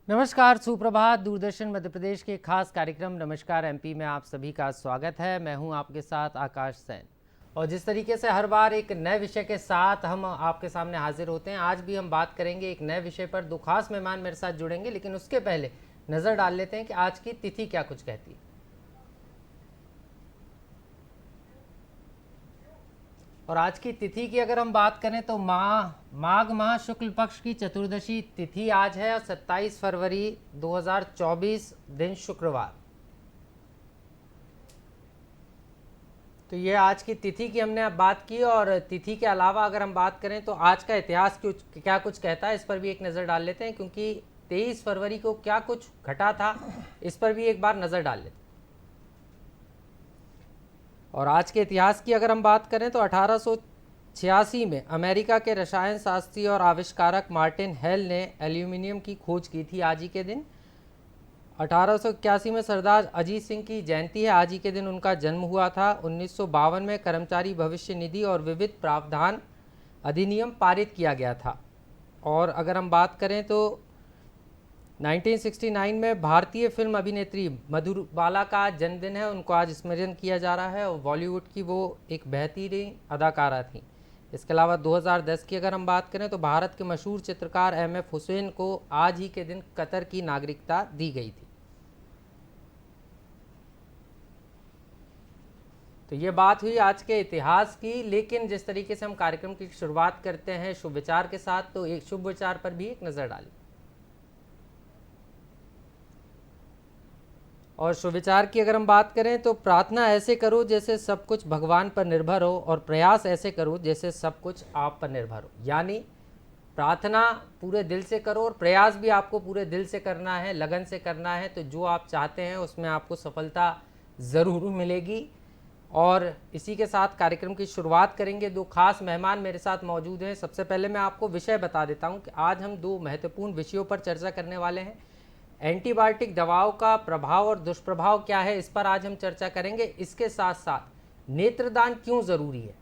नमस्कार, सुप्रभात। दूरदर्शन मध्य प्रदेश के खास कार्यक्रम नमस्कार एमपी में आप सभी का स्वागत है। मैं हूं आपके साथ आकाश सैन। और जिस तरीके से हर बार एक नए विषय के साथ हम आपके सामने हाजिर होते हैं, आज भी हम बात करेंगे एक नए विषय पर। दो खास मेहमान मेरे साथ जुड़ेंगे, लेकिन उसके पहले नज़र डाल लेते हैं कि आज की तिथि क्या कुछ कहती है। और आज की तिथि की अगर हम बात करें तो माघ माह शुक्ल पक्ष की चतुर्दशी तिथि आज है और 27 फरवरी 2024 दिन शुक्रवार। तो ये आज की तिथि की हमने अब बात की। और तिथि के अलावा अगर हम बात करें तो आज का इतिहास क्या कुछ कहता है, इस पर भी एक नज़र डाल लेते हैं, क्योंकि 23 फरवरी को क्या कुछ घटा था इस पर भी एक बार नज़र डाल लेते हैं। और आज के इतिहास की अगर हम बात करें तो 1886 में अमेरिका के रसायन शास्त्री और आविष्कारक मार्टिन हेल ने एल्यूमिनियम की खोज की थी आज ही के दिन। 1881 में सरदार अजीत सिंह की जयंती है, आज ही के दिन उनका जन्म हुआ था। 1952 में कर्मचारी भविष्य निधि और विविध प्रावधान अधिनियम पारित किया गया था। और अगर हम बात करें तो 1969 में भारतीय फिल्म अभिनेत्री मधुबाला का जन्मदिन है, उनको आज स्मरण किया जा रहा है। और बॉलीवुड की वो एक बेहतरीन अदाकारा थी। इसके अलावा 2010 की अगर हम बात करें तो भारत के मशहूर चित्रकार एम.एफ. हुसैन को आज ही के दिन कतर की नागरिकता दी गई थी। तो ये बात हुई आज के इतिहास की, लेकिन जिस तरीके से हम कार्यक्रम की शुरुआत करते हैं शुभ विचार के साथ, तो एक शुभ विचार पर भी एक नज़र डालें। और सुविचार की अगर हम बात करें तो प्रार्थना ऐसे करो जैसे सब कुछ भगवान पर निर्भर हो, और प्रयास ऐसे करो जैसे सब कुछ आप पर निर्भर हो। यानी प्रार्थना पूरे दिल से करो और प्रयास भी आपको पूरे दिल से करना है, लगन से करना है, तो जो आप चाहते हैं उसमें आपको सफलता ज़रूर मिलेगी। और इसी के साथ कार्यक्रम की शुरुआत करेंगे। दो खास मेहमान मेरे साथ मौजूद हैं। सबसे पहले मैं आपको विषय बता देता हूं कि आज हम दो महत्वपूर्ण विषयों पर चर्चा करने वाले हैं। एंटीबायोटिक दवाओं का प्रभाव और दुष्प्रभाव क्या है, इस पर आज हम चर्चा करेंगे। इसके साथ साथ नेत्रदान क्यों ज़रूरी है,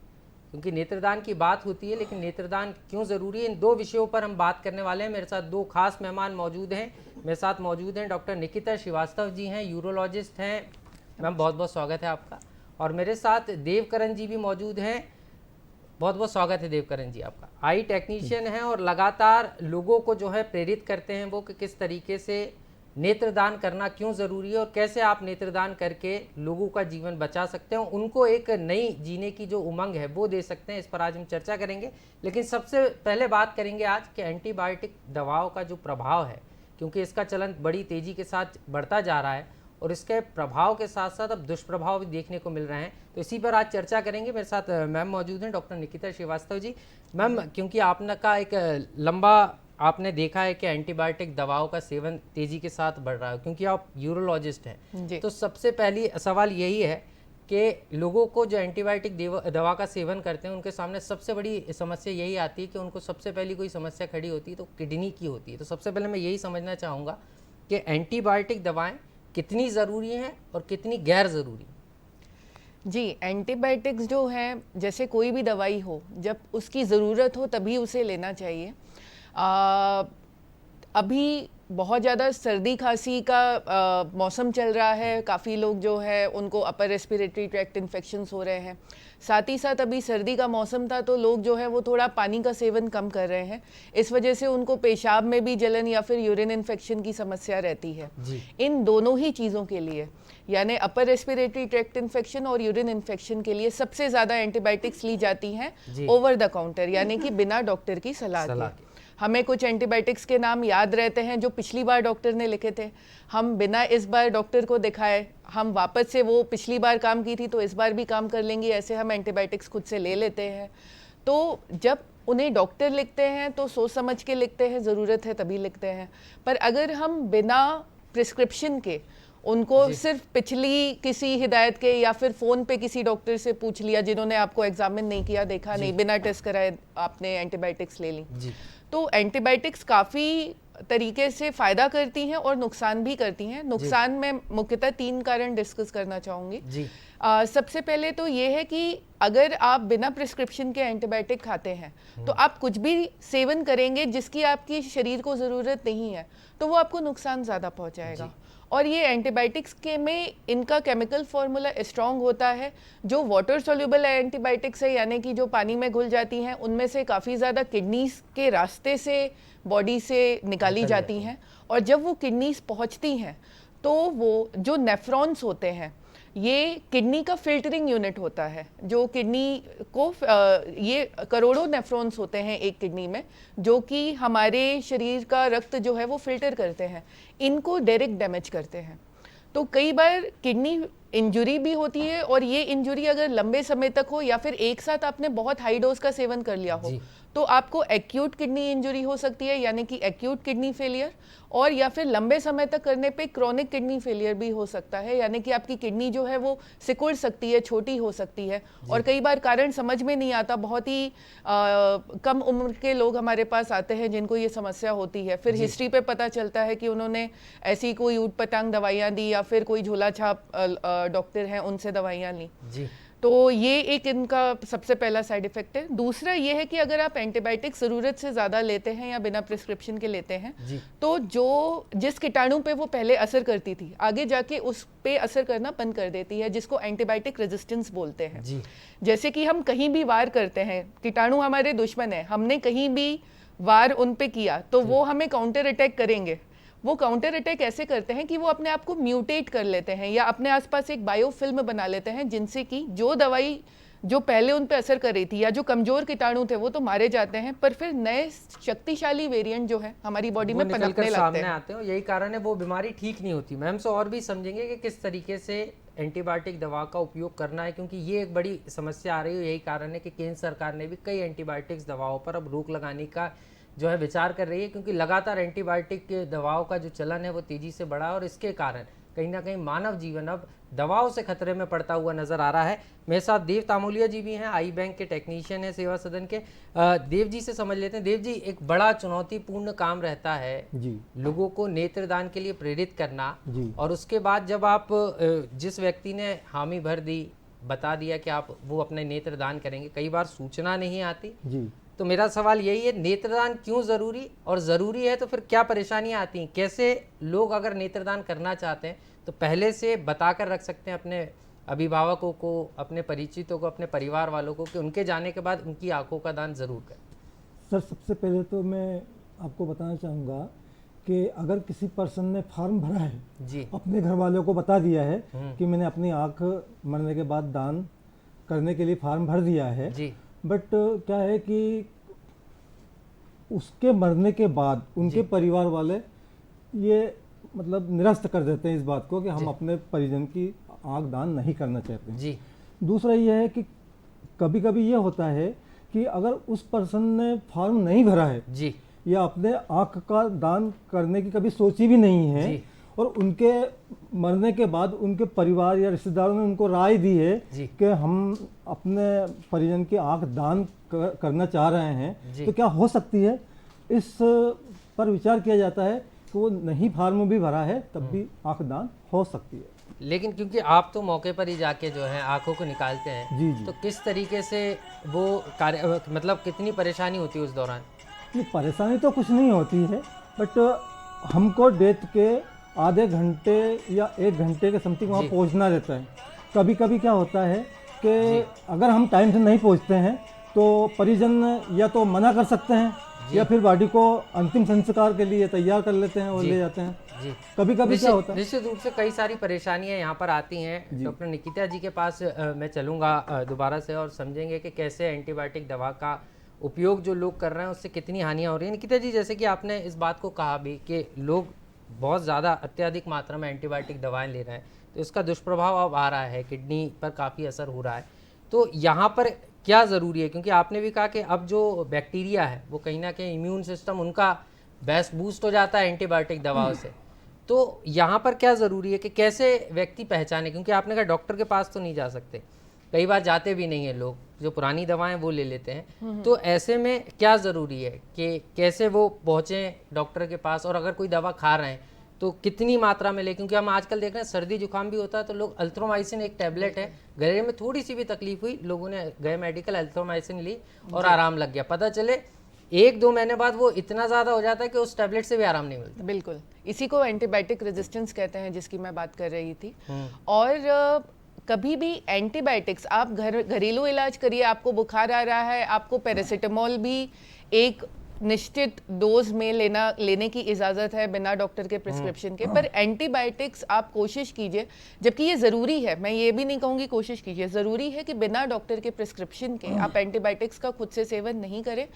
क्योंकि नेत्रदान की बात होती है, लेकिन नेत्रदान क्यों ज़रूरी है, इन दो विषयों पर हम बात करने वाले हैं। मेरे साथ दो खास मेहमान मौजूद हैं। मेरे साथ मौजूद हैं डॉक्टर निकिता श्रीवास्तव जी हैं, यूरोलॉजिस्ट हैं। मैम बहुत बहुत स्वागत है आपका। और मेरे साथ देवकरण जी भी मौजूद हैं। बहुत बहुत स्वागत है देवकरण जी आपका। आई टेक्नीशियन हैं और लगातार लोगों को जो है प्रेरित करते हैं वो कि किस तरीके से नेत्रदान करना क्यों ज़रूरी है और कैसे आप नेत्रदान करके लोगों का जीवन बचा सकते हैं, उनको एक नई जीने की जो उमंग है वो दे सकते हैं। इस पर आज हम चर्चा करेंगे। लेकिन सबसे पहले बात करेंगे आज कि एंटीबायोटिक दवाओं का जो प्रभाव है, क्योंकि इसका चलन बड़ी तेज़ी के साथ बढ़ता जा रहा है और इसके प्रभाव के साथ साथ अब दुष्प्रभाव भी देखने को मिल रहे हैं, तो इसी पर आज चर्चा करेंगे। मेरे साथ मैम मौजूद हैं डॉक्टर निकिता श्रीवास्तव जी। मैम, क्योंकि आपने का एक लंबा आपने देखा है कि एंटीबायोटिक दवाओं का सेवन तेज़ी के साथ बढ़ रहा है, क्योंकि आप यूरोलॉजिस्ट हैं, तो सबसे पहली सवाल यही है कि लोगों को जो एंटीबायोटिक दवा का सेवन करते हैं उनके सामने सबसे बड़ी समस्या यही आती है कि उनको सबसे पहली कोई समस्या खड़ी होती है तो किडनी की होती है। तो सबसे पहले मैं यही समझना चाहूँगा कि एंटीबायोटिक दवाएँ कितनी ज़रूरी हैं और कितनी गैर ज़रूरी। जी, एंटीबायोटिक्स जो हैं, जैसे कोई भी दवाई हो, जब उसकी ज़रूरत हो तभी उसे लेना चाहिए। अभी बहुत ज़्यादा सर्दी खांसी का मौसम चल रहा है। काफ़ी लोग जो है उनको अपर रेस्पिरेटरी ट्रैक्ट इन्फेक्शंस हो रहे हैं। साथ ही साथ अभी सर्दी का मौसम था तो लोग जो है वो थोड़ा पानी का सेवन कम कर रहे हैं। इस वजह से उनको पेशाब में भी जलन या फिर यूरिन इन्फेक्शन की समस्या रहती है। इन दोनों ही चीज़ों के लिए, यानी अपर रेस्पिरेटरी ट्रैक्ट इन्फेक्शन और यूरिन इन्फेक्शन के लिए सबसे ज़्यादा एंटीबायोटिक्स ली जाती हैं ओवर द काउंटर, यानी कि बिना डॉक्टर की सलाह के। हमें कुछ एंटीबायोटिक्स के नाम याद रहते हैं जो पिछली बार डॉक्टर ने लिखे थे। हम बिना इस बार डॉक्टर को दिखाए हम वापस से वो पिछली बार काम की थी तो इस बार भी काम कर लेंगे, ऐसे हम एंटीबायोटिक्स खुद से ले लेते हैं। तो जब उन्हें डॉक्टर लिखते हैं तो सोच समझ के लिखते हैं, ज़रूरत है तभी लिखते हैं। पर अगर हम बिना प्रिस्क्रिप्शन के उनको सिर्फ पिछली किसी हिदायत के या फिर फ़ोन पे किसी डॉक्टर से पूछ लिया जिन्होंने आपको एग्जामिन नहीं किया, देखा नहीं, बिना टेस्ट कराए आपने एंटीबायोटिक्स ले ली, तो एंटीबायोटिक्स काफ़ी तरीके से फ़ायदा करती हैं और नुकसान भी करती हैं। नुकसान में मुख्यतः 3 कारण डिस्कस करना चाहूँगी। जी। सबसे पहले तो ये है कि अगर आप बिना प्रिस्क्रिप्शन के एंटीबायोटिक खाते हैं तो आप कुछ भी सेवन करेंगे जिसकी आपकी शरीर को ज़रूरत नहीं है, तो वो आपको नुकसान ज़्यादा पहुँचाएगा। और ये एंटीबायोटिक्स के में इनका केमिकल फार्मूला स्ट्रॉन्ग होता है। जो वाटर सॉल्युबल एंटीबायोटिक्स है, यानी कि जो पानी में घुल जाती हैं, उनमें से काफ़ी ज़्यादा किडनीज के रास्ते से बॉडी से निकाली जाती हैं, और जब वो किडनीज पहुंचती हैं तो वो जो नेफ्रॉन्स होते हैं, ये किडनी का फिल्टरिंग यूनिट होता है। जो किडनी को ये करोड़ों नेफ्रॉन्स होते हैं एक किडनी में, जो कि हमारे शरीर का रक्त जो है वो फिल्टर करते हैं, इनको डायरेक्ट डैमेज करते हैं। तो कई बार किडनी इंजुरी भी होती है, और ये इंजुरी अगर लंबे समय तक हो या फिर एक साथ आपने बहुत हाई डोज का सेवन कर लिया हो, तो आपको एक्यूट किडनी इंजरी हो सकती है, यानी कि एक्यूट किडनी फेलियर, और या फिर लंबे समय तक करने पे क्रोनिक किडनी फेलियर भी हो सकता है, यानी कि आपकी किडनी जो है वो सिकुड़ सकती है, छोटी हो सकती है। और कई बार कारण समझ में नहीं आता, बहुत ही कम उम्र के लोग हमारे पास आते हैं जिनको ये समस्या होती है। फिर हिस्ट्री पे पता चलता है कि उन्होंने ऐसी कोई ऊट पटांग दवाइयाँ दी, या फिर कोई झोला छाप डॉक्टर हैं उनसे दवाइयाँ ली। तो ये एक इनका सबसे पहला साइड इफेक्ट है। दूसरा ये है कि अगर आप एंटीबायोटिक ज़रूरत से ज़्यादा लेते हैं या बिना प्रिस्क्रिप्शन के लेते हैं, तो जिस कीटाणु पे वो पहले असर करती थी, आगे जाके उस पे असर करना बंद कर देती है, जिसको एंटीबायोटिक रेजिस्टेंस बोलते हैं। जैसे कि हम कहीं भी वार करते हैं, कीटाणु हमारे दुश्मन है, हमने कहीं भी वार उन पे किया तो वो हमें काउंटर अटैक करेंगे। वो काउंटर अटैक ऐसे करते हैं कि वो अपने आप को म्यूटेट कर लेते हैं, या अपने आसपास एक बायोफिल्म बना लेते हैं, जिनसे कि जो दवाई जो पहले उन पे असर कर रही थी, या जो कमजोर कीटाणु थे, वो तो मारे जाते हैं, पर फिर नए शक्तिशाली वेरिएंट जो है हमारी बॉडी में पनपने लगते हैं। आते हैं। यही कारण है वो बीमारी ठीक नहीं होती। मैम से और भी समझेंगे कि किस तरीके से एंटीबायोटिक दवा का उपयोग करना है, क्योंकि ये एक बड़ी समस्या आ रही है। यही कारण है कि केंद्र सरकार ने भी कई एंटीबायोटिक्स दवाओं पर अब रोक लगाने का जो है विचार कर रही है, क्योंकि लगातार एंटीबायोटिक के दवाओं का जो चलन है वो तेजी से बढ़ा है, और इसके कारण कहीं ना कहीं मानव जीवन अब दवाओं से खतरे में पड़ता हुआ नजर आ रहा है। मेरे साथ देव तामोलिया जी भी हैं, आई बैंक के टेक्नीशियन हैं सेवा सदन के। देव जी से समझ लेते हैं। देव जी, एक बड़ा चुनौतीपूर्ण काम रहता है जी लोगों को नेत्रदान के लिए प्रेरित करना जी। और उसके बाद जब आप जिस व्यक्ति ने हामी भर दी, बता दिया कि आप वो अपने नेत्रदान करेंगे, कई बार सूचना नहीं आती जी। तो मेरा सवाल यही है, नेत्रदान क्यों ज़रूरी, और ज़रूरी है तो फिर क्या परेशानियां आती हैं? कैसे लोग अगर नेत्रदान करना चाहते हैं तो पहले से बता कर रख सकते हैं अपने अभिभावकों को, अपने परिचितों को, अपने परिवार वालों को, कि उनके जाने के बाद उनकी आंखों का दान ज़रूर करें? सर, सबसे पहले तो मैं आपको बताना चाहूँगा कि अगर किसी पर्सन ने फॉर्म भरा है जी, अपने घर वालों को बता दिया है कि मैंने अपनी आँख मरने के बाद दान करने के लिए फॉर्म भर दिया है जी, बट क्या है कि उसके मरने के बाद उनके परिवार वाले ये मतलब निरस्त कर देते हैं इस बात को कि हम अपने परिजन की आंख दान नहीं करना चाहते जी। दूसरा ये है कि कभी कभी ये होता है कि अगर उस पर्सन ने फॉर्म नहीं भरा है जी, या अपने आंख का दान करने की कभी सोची भी नहीं है जी, और उनके मरने के बाद उनके परिवार या रिश्तेदारों ने उनको राय दी है कि हम अपने परिजन की आंख दान करना चाह रहे हैं, तो क्या हो सकती है, इस पर विचार किया जाता है कि वो नहीं फॉर्म भी भरा है तब भी आंख दान हो सकती है। लेकिन क्योंकि आप तो मौके पर ही जाके जो है आंखों को निकालते हैं जी जी, तो किस तरीके से वो कार्य, मतलब कितनी परेशानी होती है उस दौरान? परेशानी तो कुछ नहीं होती है, बट हमको डेथ के आधे घंटे या 1 घंटे के समथिंग वहाँ पहुँचना रहता है। कभी कभी क्या होता है कि अगर हम टाइम से नहीं पहुँचते हैं तो परिजन या तो मना कर सकते हैं, या फिर बॉडी को अंतिम संस्कार के लिए तैयार कर लेते हैं और ले जाते हैं जी। कभी कभी क्या होता है, निश्चित रूप से कई सारी परेशानियां यहाँ पर आती हैं। डॉक्टर निकिता जी के पास मैं चलूँगा दोबारा से, और समझेंगे कि कैसे एंटीबायोटिक दवा का उपयोग जो लोग कर रहे हैं उससे कितनी हानियाँ हो रही हैं। निकिता जी, जैसे कि आपने इस बात को कहा भी कि लोग बहुत ज़्यादा अत्यधिक मात्रा में एंटीबायोटिक दवाएं ले रहे हैं, तो इसका दुष्प्रभाव अब आ रहा है, किडनी पर काफ़ी असर हो रहा है। तो यहाँ पर क्या ज़रूरी है, क्योंकि आपने भी कहा कि अब जो बैक्टीरिया है वो कहीं ना कहीं इम्यून सिस्टम उनका बेस्ट बूस्ट हो जाता है एंटीबायोटिक दवाओं से, तो यहाँ पर क्या ज़रूरी है कि कैसे व्यक्ति पहचाने, क्योंकि आपने कहा डॉक्टर के पास तो नहीं जा सकते, कई बार जाते भी नहीं है लोग, जो पुरानी दवाएं वो ले लेते हैं। तो ऐसे में क्या ज़रूरी है कि कैसे वो पहुँचें डॉक्टर के पास, और अगर कोई दवा खा रहे हैं तो कितनी मात्रा में ले, क्योंकि हम आजकल देख रहे हैं सर्दी जुकाम भी होता है तो लोग अल्थ्रोमाइसिन एक टैबलेट है, गले में थोड़ी सी भी तकलीफ हुई लोगों ने गए मेडिकल अल्थ्रोमाइसिन ली और आराम लग गया, पता चले 1-2 महीने बाद वो इतना ज़्यादा हो जाता है कि उस टैबलेट से भी आराम नहीं मिलता। बिल्कुल, इसी को एंटीबायोटिक रेजिस्टेंस कहते हैं, जिसकी मैं बात कर रही थी। और कभी भी एंटीबायोटिक्स आप घरेलू इलाज करिए, आपको बुखार आ रहा है, आपको पैरासीटामोल भी एक निश्चित डोज में लेने की इजाज़त है बिना डॉक्टर के प्रिस्क्रिप्शन के, पर एंटीबायोटिक्स आप कोशिश कीजिए, जबकि ये ज़रूरी है, मैं ये भी नहीं कहूँगी कोशिश कीजिए, ज़रूरी है कि बिना डॉक्टर के प्रिस्क्रिप्शन के आप एंटीबायोटिक्स का खुद से सेवन नहीं करें,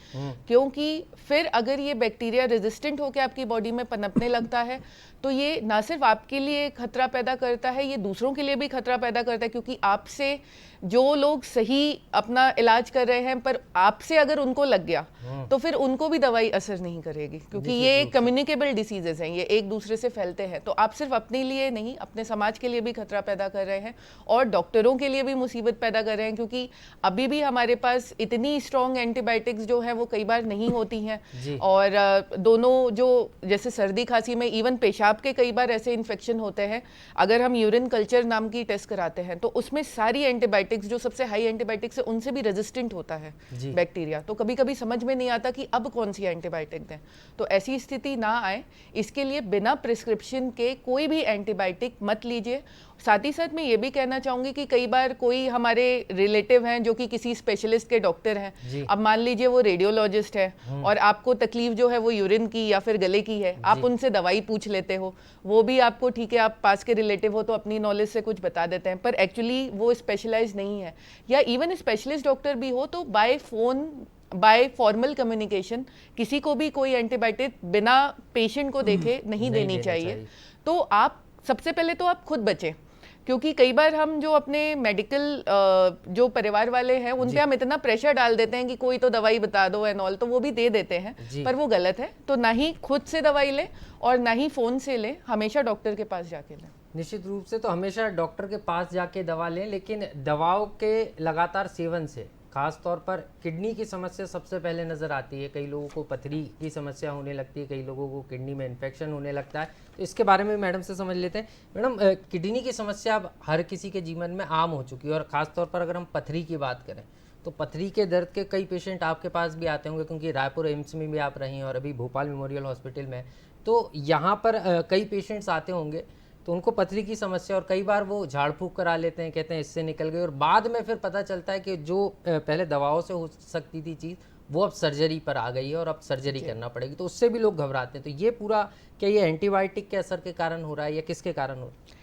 क्योंकि फिर अगर ये बैक्टीरिया रेजिस्टेंट होकर आपकी बॉडी में पनपने लगता है तो ये ना सिर्फ आपके लिए खतरा पैदा करता है, ये दूसरों के लिए भी खतरा पैदा करता है, क्योंकि आपसे जो लोग सही अपना इलाज कर रहे हैं पर आपसे अगर उनको लग गया तो फिर उनको भी दवाई असर नहीं करेगी, क्योंकि ये कम्युनिकेबल डिसीजेज हैं, ये एक दूसरे से फैलते हैं। तो आप सिर्फ अपने लिए नहीं, अपने समाज के लिए भी खतरा पैदा कर रहे हैं और डॉक्टरों के लिए भी मुसीबत पैदा कर रहे हैं, क्योंकि अभी भी हमारे पास इतनी स्ट्रॉन्ग एंटीबायोटिक्स जो है वो कई बार नहीं होती हैं। और दोनों जो जैसे सर्दी खांसी में इवन पेशाब के कई बार ऐसे इन्फेक्शन होते हैं, अगर हम यूरिन कल्चर नाम की टेस्ट कराते हैं तो उसमें सारी एंटीबायोटिक्स जो सबसे हाई एंटीबायोटिक्स है उनसे भी रेजिस्टेंट होता है बैक्टीरिया, तो कभी कभी समझ में नहीं आता कि अब कौन सी एंटीबायोटिक दें। तो ऐसी स्थिति ना आए इसके लिए बिना प्रिस्क्रिप्शन के कोई भी एंटीबायोटिक मत लीजिए। साथ ही साथ मैं ये भी कहना चाहूँगी कि कई बार कोई हमारे रिलेटिव हैं जो कि किसी स्पेशलिस्ट के डॉक्टर हैं, अब मान लीजिए वो रेडियोलॉजिस्ट है और आपको तकलीफ जो है वो यूरिन की या फिर गले की है, आप उनसे दवाई पूछ लेते हो, वो भी आपको ठीक है, आप पास के रिलेटिव हो तो अपनी नॉलेज से कुछ बता देते हैं, पर एक्चुअली वो स्पेशलाइज नहीं है। या इवन स्पेशलिस्ट डॉक्टर भी हो तो by phone, by formal communication किसी को भी कोई एंटीबायोटिक बिना पेशेंट को देखे नहीं देनी चाहिए। तो आप सबसे पहले तो आप खुद बचें, क्योंकि कई बार हम जो अपने मेडिकल जो परिवार वाले हैं उन पे हम इतना प्रेशर डाल देते हैं कि कोई तो दवाई बता दो एंड ऑल, तो वो भी दे देते हैं, पर वो गलत है। तो ना ही खुद से दवाई लें और ना ही फ़ोन से लें, हमेशा डॉक्टर के पास जाके लें। निश्चित रूप से तो हमेशा डॉक्टर के पास जाके दवा लें, लेकिन दवाओं के लगातार सेवन से खास तौर पर किडनी की समस्या सबसे पहले नज़र आती है। कई लोगों को पथरी की समस्या होने लगती है, कई लोगों को किडनी में इन्फेक्शन होने लगता है। तो इसके बारे में मैडम से समझ लेते हैं। मैडम, किडनी की समस्या अब हर किसी के जीवन में आम हो चुकी है, और ख़ास तौर पर अगर हम पथरी की बात करें तो पथरी के दर्द के कई पेशेंट आपके पास भी आते होंगे, क्योंकि रायपुर एम्स में भी आप रही हैं और अभी भोपाल मेमोरियल हॉस्पिटल में, तो यहाँ पर कई पेशेंट्स आते होंगे तो उनको पथरी की समस्या, और कई बार वो झाड़ फूक करा लेते हैं, कहते हैं इससे निकल गई, और बाद में फिर पता चलता है कि जो पहले दवाओं से हो सकती थी चीज़ वो अब सर्जरी पर आ गई है और अब सर्जरी करना पड़ेगी, तो उससे भी लोग घबराते हैं। तो ये पूरा क्या ये एंटीबायोटिक के असर के कारण हो रहा है या किसके कारण हो रहा है?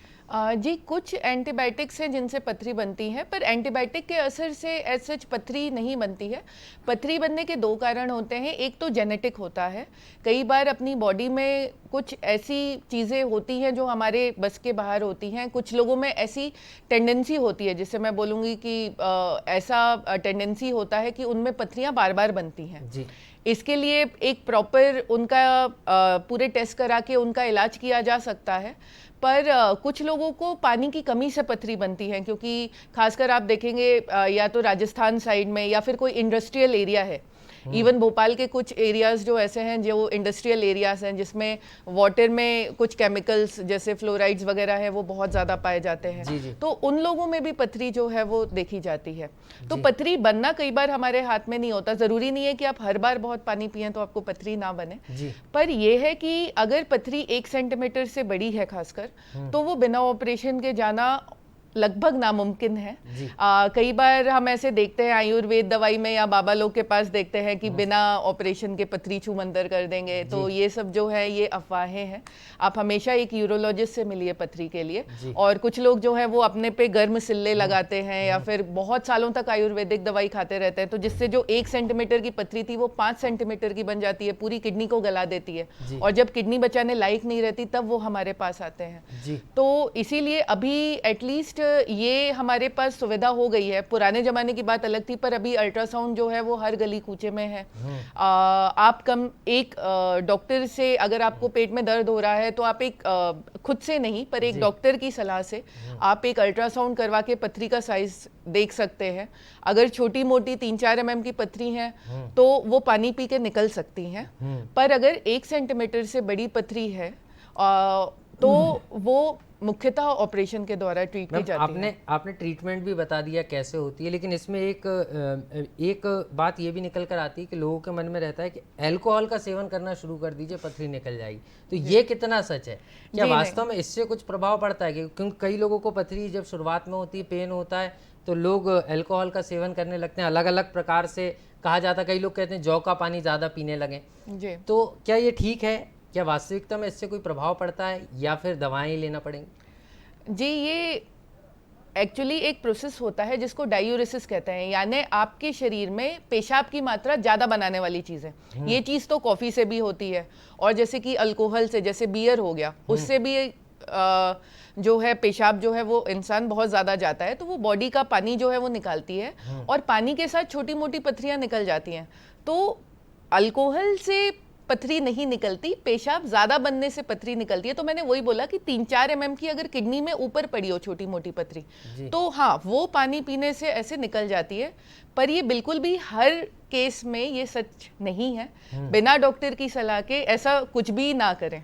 जी, कुछ एंटीबायोटिक्स हैं जिनसे पथरी बनती है, पर एंटीबायोटिक के असर से एज सच पथरी नहीं बनती है। पथरी बनने के दो कारण होते हैं, एक तो जेनेटिक होता है, कई बार अपनी बॉडी में कुछ ऐसी चीज़ें होती हैं जो हमारे बस के बाहर होती हैं, कुछ लोगों में ऐसी टेंडेंसी होती है, जिससे मैं बोलूँगी कि ऐसा टेंडेंसी होता है कि उनमें पथरियाँ बार बार बनती हैं जी। इसके लिए एक प्रॉपर उनका पूरे टेस्ट करा के उनका इलाज किया जा सकता है, पर कुछ लोगों को पानी की कमी से पथरी बनती है, क्योंकि खासकर आप देखेंगे या तो राजस्थान साइड में या फिर कोई इंडस्ट्रियल एरिया है, इवन भोपाल के कुछ एरियाज जो ऐसे हैं जो इंडस्ट्रियल एरियाज हैं जिसमें वाटर में कुछ केमिकल्स जैसे फ्लोराइड्स वगैरह है वो बहुत ज़्यादा पाए जाते हैं, तो उन लोगों में भी पथरी जो है वो देखी जाती है। तो पथरी बनना कई बार हमारे हाथ में नहीं होता, ज़रूरी नहीं है कि आप हर बार बहुत पानी पिएं तो आपको पथरी ना बने, पर यह है कि अगर पथरी 1 सेंटीमीटर से बड़ी है खासकर, तो वो बिना ऑपरेशन के जाना लगभग नामुमकिन है। कई बार हम ऐसे देखते हैं आयुर्वेद दवाई में या बाबा लोग के पास देखते हैं कि बिना ऑपरेशन के पथरी छूमंतर कर देंगे, तो ये सब जो है ये अफवाहें हैं। आप हमेशा एक यूरोलॉजिस्ट से मिलिए पथरी के लिए। और कुछ लोग जो है वो अपने पे गर्म सिल्ले लगाते हैं या फिर बहुत सालों तक आयुर्वेदिक दवाई खाते रहते हैं, तो जिससे जो 1 सेंटीमीटर की पथरी थी वो 5 सेंटीमीटर की बन जाती है, पूरी किडनी को गला देती है, और जब किडनी बचाने लायक नहीं रहती तब वो हमारे पास आते हैं। तो इसीलिए अभी एटलीस्ट ये हमारे पास सुविधा हो गई है। पुराने ज़माने की बात अलग थी, पर अभी अल्ट्रासाउंड जो है वो हर गली कूचे में है। आप एक डॉक्टर से, अगर आपको पेट में दर्द हो रहा है तो आप एक खुद से नहीं पर एक डॉक्टर की सलाह से आप एक अल्ट्रासाउंड करवा के पथरी का साइज देख सकते हैं। अगर छोटी मोटी 3-4 mm की पथरी है तो वो पानी पी के निकल सकती हैं, पर अगर 1 सेंटीमीटर से बड़ी पथरी है तो वो मुख्यतः ऑपरेशन के द्वारा ट्रीट की जाती है। आपने ट्रीटमेंट भी बता दिया कैसे होती है, लेकिन इसमें एक बात ये भी निकल कर आती है कि लोगों के मन में रहता है कि अल्कोहल का सेवन करना शुरू कर दीजिए, पथरी निकल जाएगी। तो ये कितना सच है? क्या वास्तव में इससे कुछ प्रभाव पड़ता है? क्योंकि कई लोगों को पथरी जब शुरुआत में होती है, पेन होता है, तो लोग अल्कोहल का सेवन करने लगते हैं। अलग अलग प्रकार से कहा जाता है, कई लोग कहते हैं जौ का पानी ज़्यादा पीने लगे। तो क्या ये ठीक है? क्या वास्तविकता में इससे कोई प्रभाव पड़ता है या फिर दवाएं लेना पड़ेंगी? जी, ये एक्चुअली एक प्रोसेस होता है जिसको डायूरेसिस कहते हैं, यानी आपके शरीर में पेशाब की मात्रा ज़्यादा बनाने वाली चीज़ है। ये चीज़ तो कॉफ़ी से भी होती है, और जैसे कि अल्कोहल से, जैसे बियर हो गया, उससे भी जो है पेशाब जो है वो इंसान बहुत ज़्यादा जाता है, तो वो बॉडी का पानी जो है वो निकालती है, और पानी के साथ छोटी मोटी पथरियाँ निकल जाती हैं। तो अल्कोहल से पथरी नहीं निकलती, पेशाब ज़्यादा बनने से पथरी निकलती है। तो मैंने वही बोला कि 3-4 mm की अगर किडनी में ऊपर पड़ी हो छोटी मोटी पथरी, तो हाँ, वो पानी पीने से ऐसे निकल जाती है। पर ये बिल्कुल भी हर केस में ये सच नहीं है। बिना डॉक्टर की सलाह के ऐसा कुछ भी ना करें।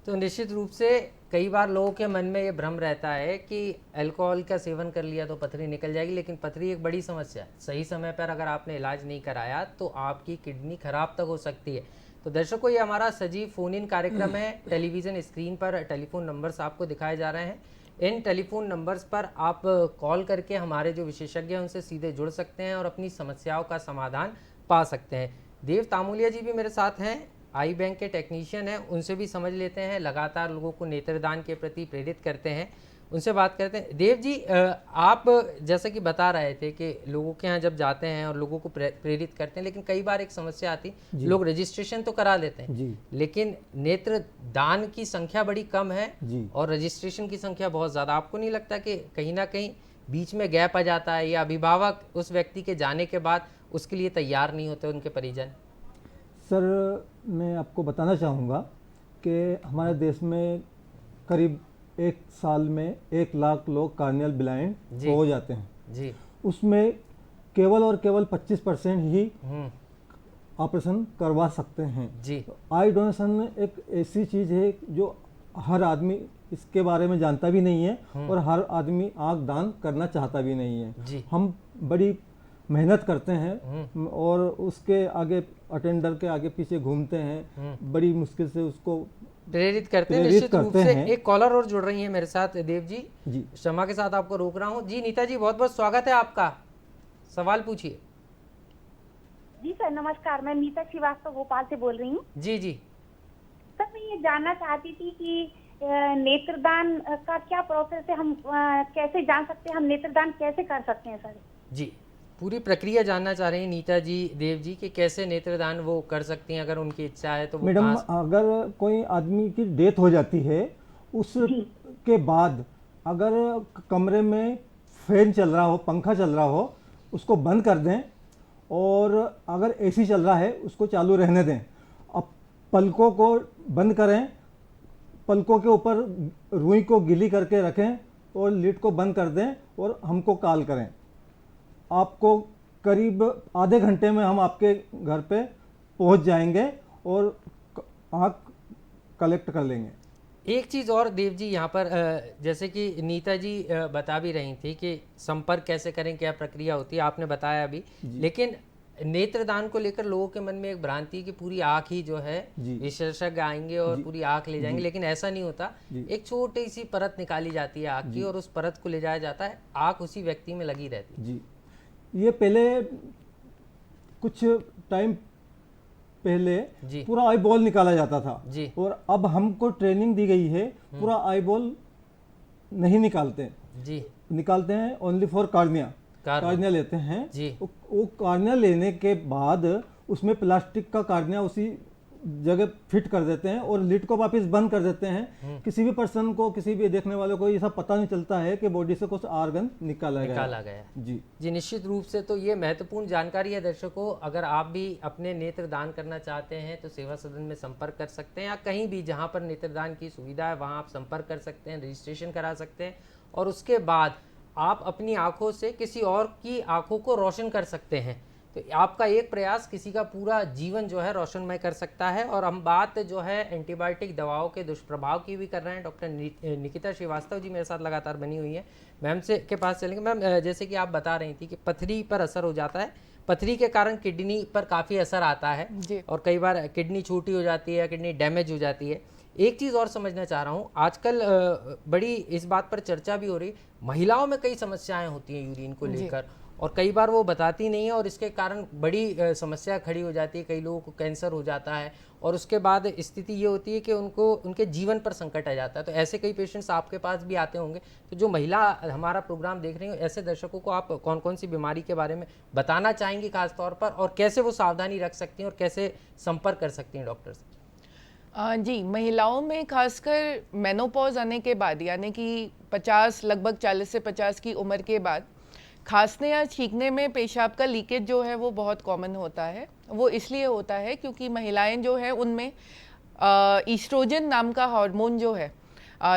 तो निश्चित रूप से कई बार लोगों के मन में ये भ्रम रहता है कि अल्कोहल का सेवन कर लिया तो पथरी निकल जाएगी, लेकिन पथरी एक बड़ी समस्या है। सही समय पर अगर आपने इलाज नहीं कराया तो आपकी किडनी खराब तक हो सकती है। तो दर्शकों, ये हमारा सजीव फोन इन कार्यक्रम है। टेलीविज़न स्क्रीन पर टेलीफोन नंबर्स आपको दिखाए जा रहे हैं। इन टेलीफोन नंबर्स पर आप कॉल करके हमारे जो विशेषज्ञ हैं उनसे सीधे जुड़ सकते हैं और अपनी समस्याओं का समाधान पा सकते हैं। देव तामुलिया जी भी मेरे साथ हैं, आई बैंक के टेक्नीशियन हैं। उनसे भी समझ लेते हैं, लगातार लोगों को नेत्रदान के प्रति प्रेरित करते हैं, उनसे बात करते हैं। देव जी, आप जैसे कि बता रहे थे कि लोगों के यहाँ जब जाते हैं और लोगों को प्रेरित करते हैं, लेकिन कई बार एक समस्या आती है, लोग रजिस्ट्रेशन तो करा लेते हैं लेकिन नेत्र दान की संख्या बड़ी कम है और रजिस्ट्रेशन की संख्या बहुत ज़्यादा। आपको नहीं लगता कि कहीं ना कहीं बीच में गैप आ जाता है, या अभिभावक उस व्यक्ति के जाने के बाद उसके लिए तैयार नहीं होते, उनके परिजन? सर, मैं आपको बताना चाहूँगा कि हमारे देश में करीब 1 साल में 1 लाख लोग कार्नियल ब्लाइंड हो जाते हैं जी। उसमें केवल और केवल 25% ही ऑपरेशन करवा सकते हैं जी। तो आई डोनेशन एक ऐसी चीज़ है जो हर आदमी इसके बारे में जानता भी नहीं है और हर आदमी आँख दान करना चाहता भी नहीं है जी। हम बड़ी मेहनत करते हैं और उसके आगे अटेंडर के आगे पीछे घूमते हैं, बड़ी मुश्किल से उसको प्रेरित करते हैं। निश्चित रूप से एक कॉलर और जुड़ रही है मेरे साथ देव जी। क्षमा के साथ आपको रोक रहा हूँ जी। नीता जी, बहुत बहुत स्वागत है आपका, सवाल पूछिए। जी सर, नमस्कार। मैं नीता श्रीवास्तव भोपाल से बोल रही हूँ। जी जी सर, मैं ये जानना चाहती थी कि नेत्रदान का क्या प्रोसेस है, हम कैसे जान सकते हैं हम नेत्रदान कैसे कर सकते हैं सर? जी, पूरी प्रक्रिया जानना चाह रहे हैं नीता जी, देव जी, कि कैसे नेत्रदान वो कर सकती हैं अगर उनकी इच्छा है तो। मैडम, अगर कोई आदमी की डेथ हो जाती है उसके बाद अगर कमरे में फैन चल रहा हो, पंखा चल रहा हो, उसको बंद कर दें, और अगर एसी चल रहा है उसको चालू रहने दें। अब पलकों को बंद करें, पलकों के ऊपर रुई को गीली करके रखें और लिड को बंद कर दें और हमको कॉल करें। आपको करीब आधे घंटे में हम आपके घर पे पहुंच जाएंगे और आँख कलेक्ट कर लेंगे। एक चीज़ और देव जी, यहाँ पर जैसे कि नीता जी बता भी रही थी कि संपर्क कैसे करें, क्या प्रक्रिया होती है, आपने बताया अभी, लेकिन नेत्रदान को लेकर लोगों के मन में एक भ्रांति कि पूरी आँख ही जो है विशेषज्ञ आएंगे और पूरी आँख ले जाएंगे, लेकिन ऐसा नहीं होता। एक छोटी सी परत निकाली जाती है आँख की और उस परत को ले जाया जाता है, आँख उसी व्यक्ति में लगी रहती है। जी, ये पहले कुछ टाइम पहले पूरा आई बॉल निकाला जाता था जी। और अब हमको ट्रेनिंग दी गई है पूरा आई बॉल नहीं निकालते जी, निकालते हैं ओनली फॉर कार्निया। कार्निया लेते हैं जी। वो कार्निया लेने के बाद उसमें प्लास्टिक का कार्निया उसी जगह फिट कर देते हैं और लिड को वापस बंद कर देते हैं। किसी भी पर्सन को, किसी भी देखने वाले को ये सब पता नहीं चलता है कि बॉडी से कुछ ऑर्गन निकाला गया है। जी निश्चित रूप से। तो ये महत्वपूर्ण जानकारी है दर्शकों। अगर आप भी अपने नेत्र दान करना चाहते हैं तो सेवा सदन में संपर्क कर सकते हैं, या कहीं भी जहाँ पर नेत्रदान की सुविधा है वहाँ आप संपर्क कर सकते हैं, रजिस्ट्रेशन करा सकते हैं, और उसके बाद आप अपनी आंखों से किसी और की आंखों को रोशन कर सकते हैं। तो आपका एक प्रयास किसी का पूरा जीवन जो है रोशनमय कर सकता है। और हम बात जो है एंटीबायोटिक दवाओं के दुष्प्रभाव की भी कर रहे हैं। डॉक्टर निकिता श्रीवास्तव जी मेरे साथ लगातार बनी हुई है। मैम से के पास चलेंगे। मैम, जैसे कि आप बता रही थी कि पथरी पर असर हो जाता है, पथरी के कारण किडनी पर काफ़ी असर आता है और कई बार किडनी छोटी हो जाती है, किडनी डैमेज हो जाती है। एक चीज़ और समझना चाह रहा हूँ, आजकल बड़ी इस बात पर चर्चा भी हो रही, महिलाओं में कई समस्याएं होती हैं यूरिन को लेकर, और कई बार वो बताती नहीं है और इसके कारण बड़ी समस्या खड़ी हो जाती है। कई लोगों को कैंसर हो जाता है और उसके बाद स्थिति ये होती है कि उनको उनके जीवन पर संकट आ जाता है। तो ऐसे कई पेशेंट्स आपके पास भी आते होंगे। तो जो महिला हमारा प्रोग्राम देख रही हो, ऐसे दर्शकों को आप कौन कौन सी बीमारी के बारे में बताना चाहेंगी खास तौर पर, और कैसे वो सावधानी रख सकती हैं और कैसे संपर्क कर सकती हैं डॉक्टर से? जी, महिलाओं में खासकर मेनोपॉज आने के बाद, यानी कि 50 लगभग 40 से 50 की उम्र के बाद खांसने या छींकने में पेशाब का लीकेज जो है वो बहुत कॉमन होता है। वो इसलिए होता है क्योंकि महिलाएं जो है उनमें ईस्ट्रोजन नाम का हार्मोन जो है,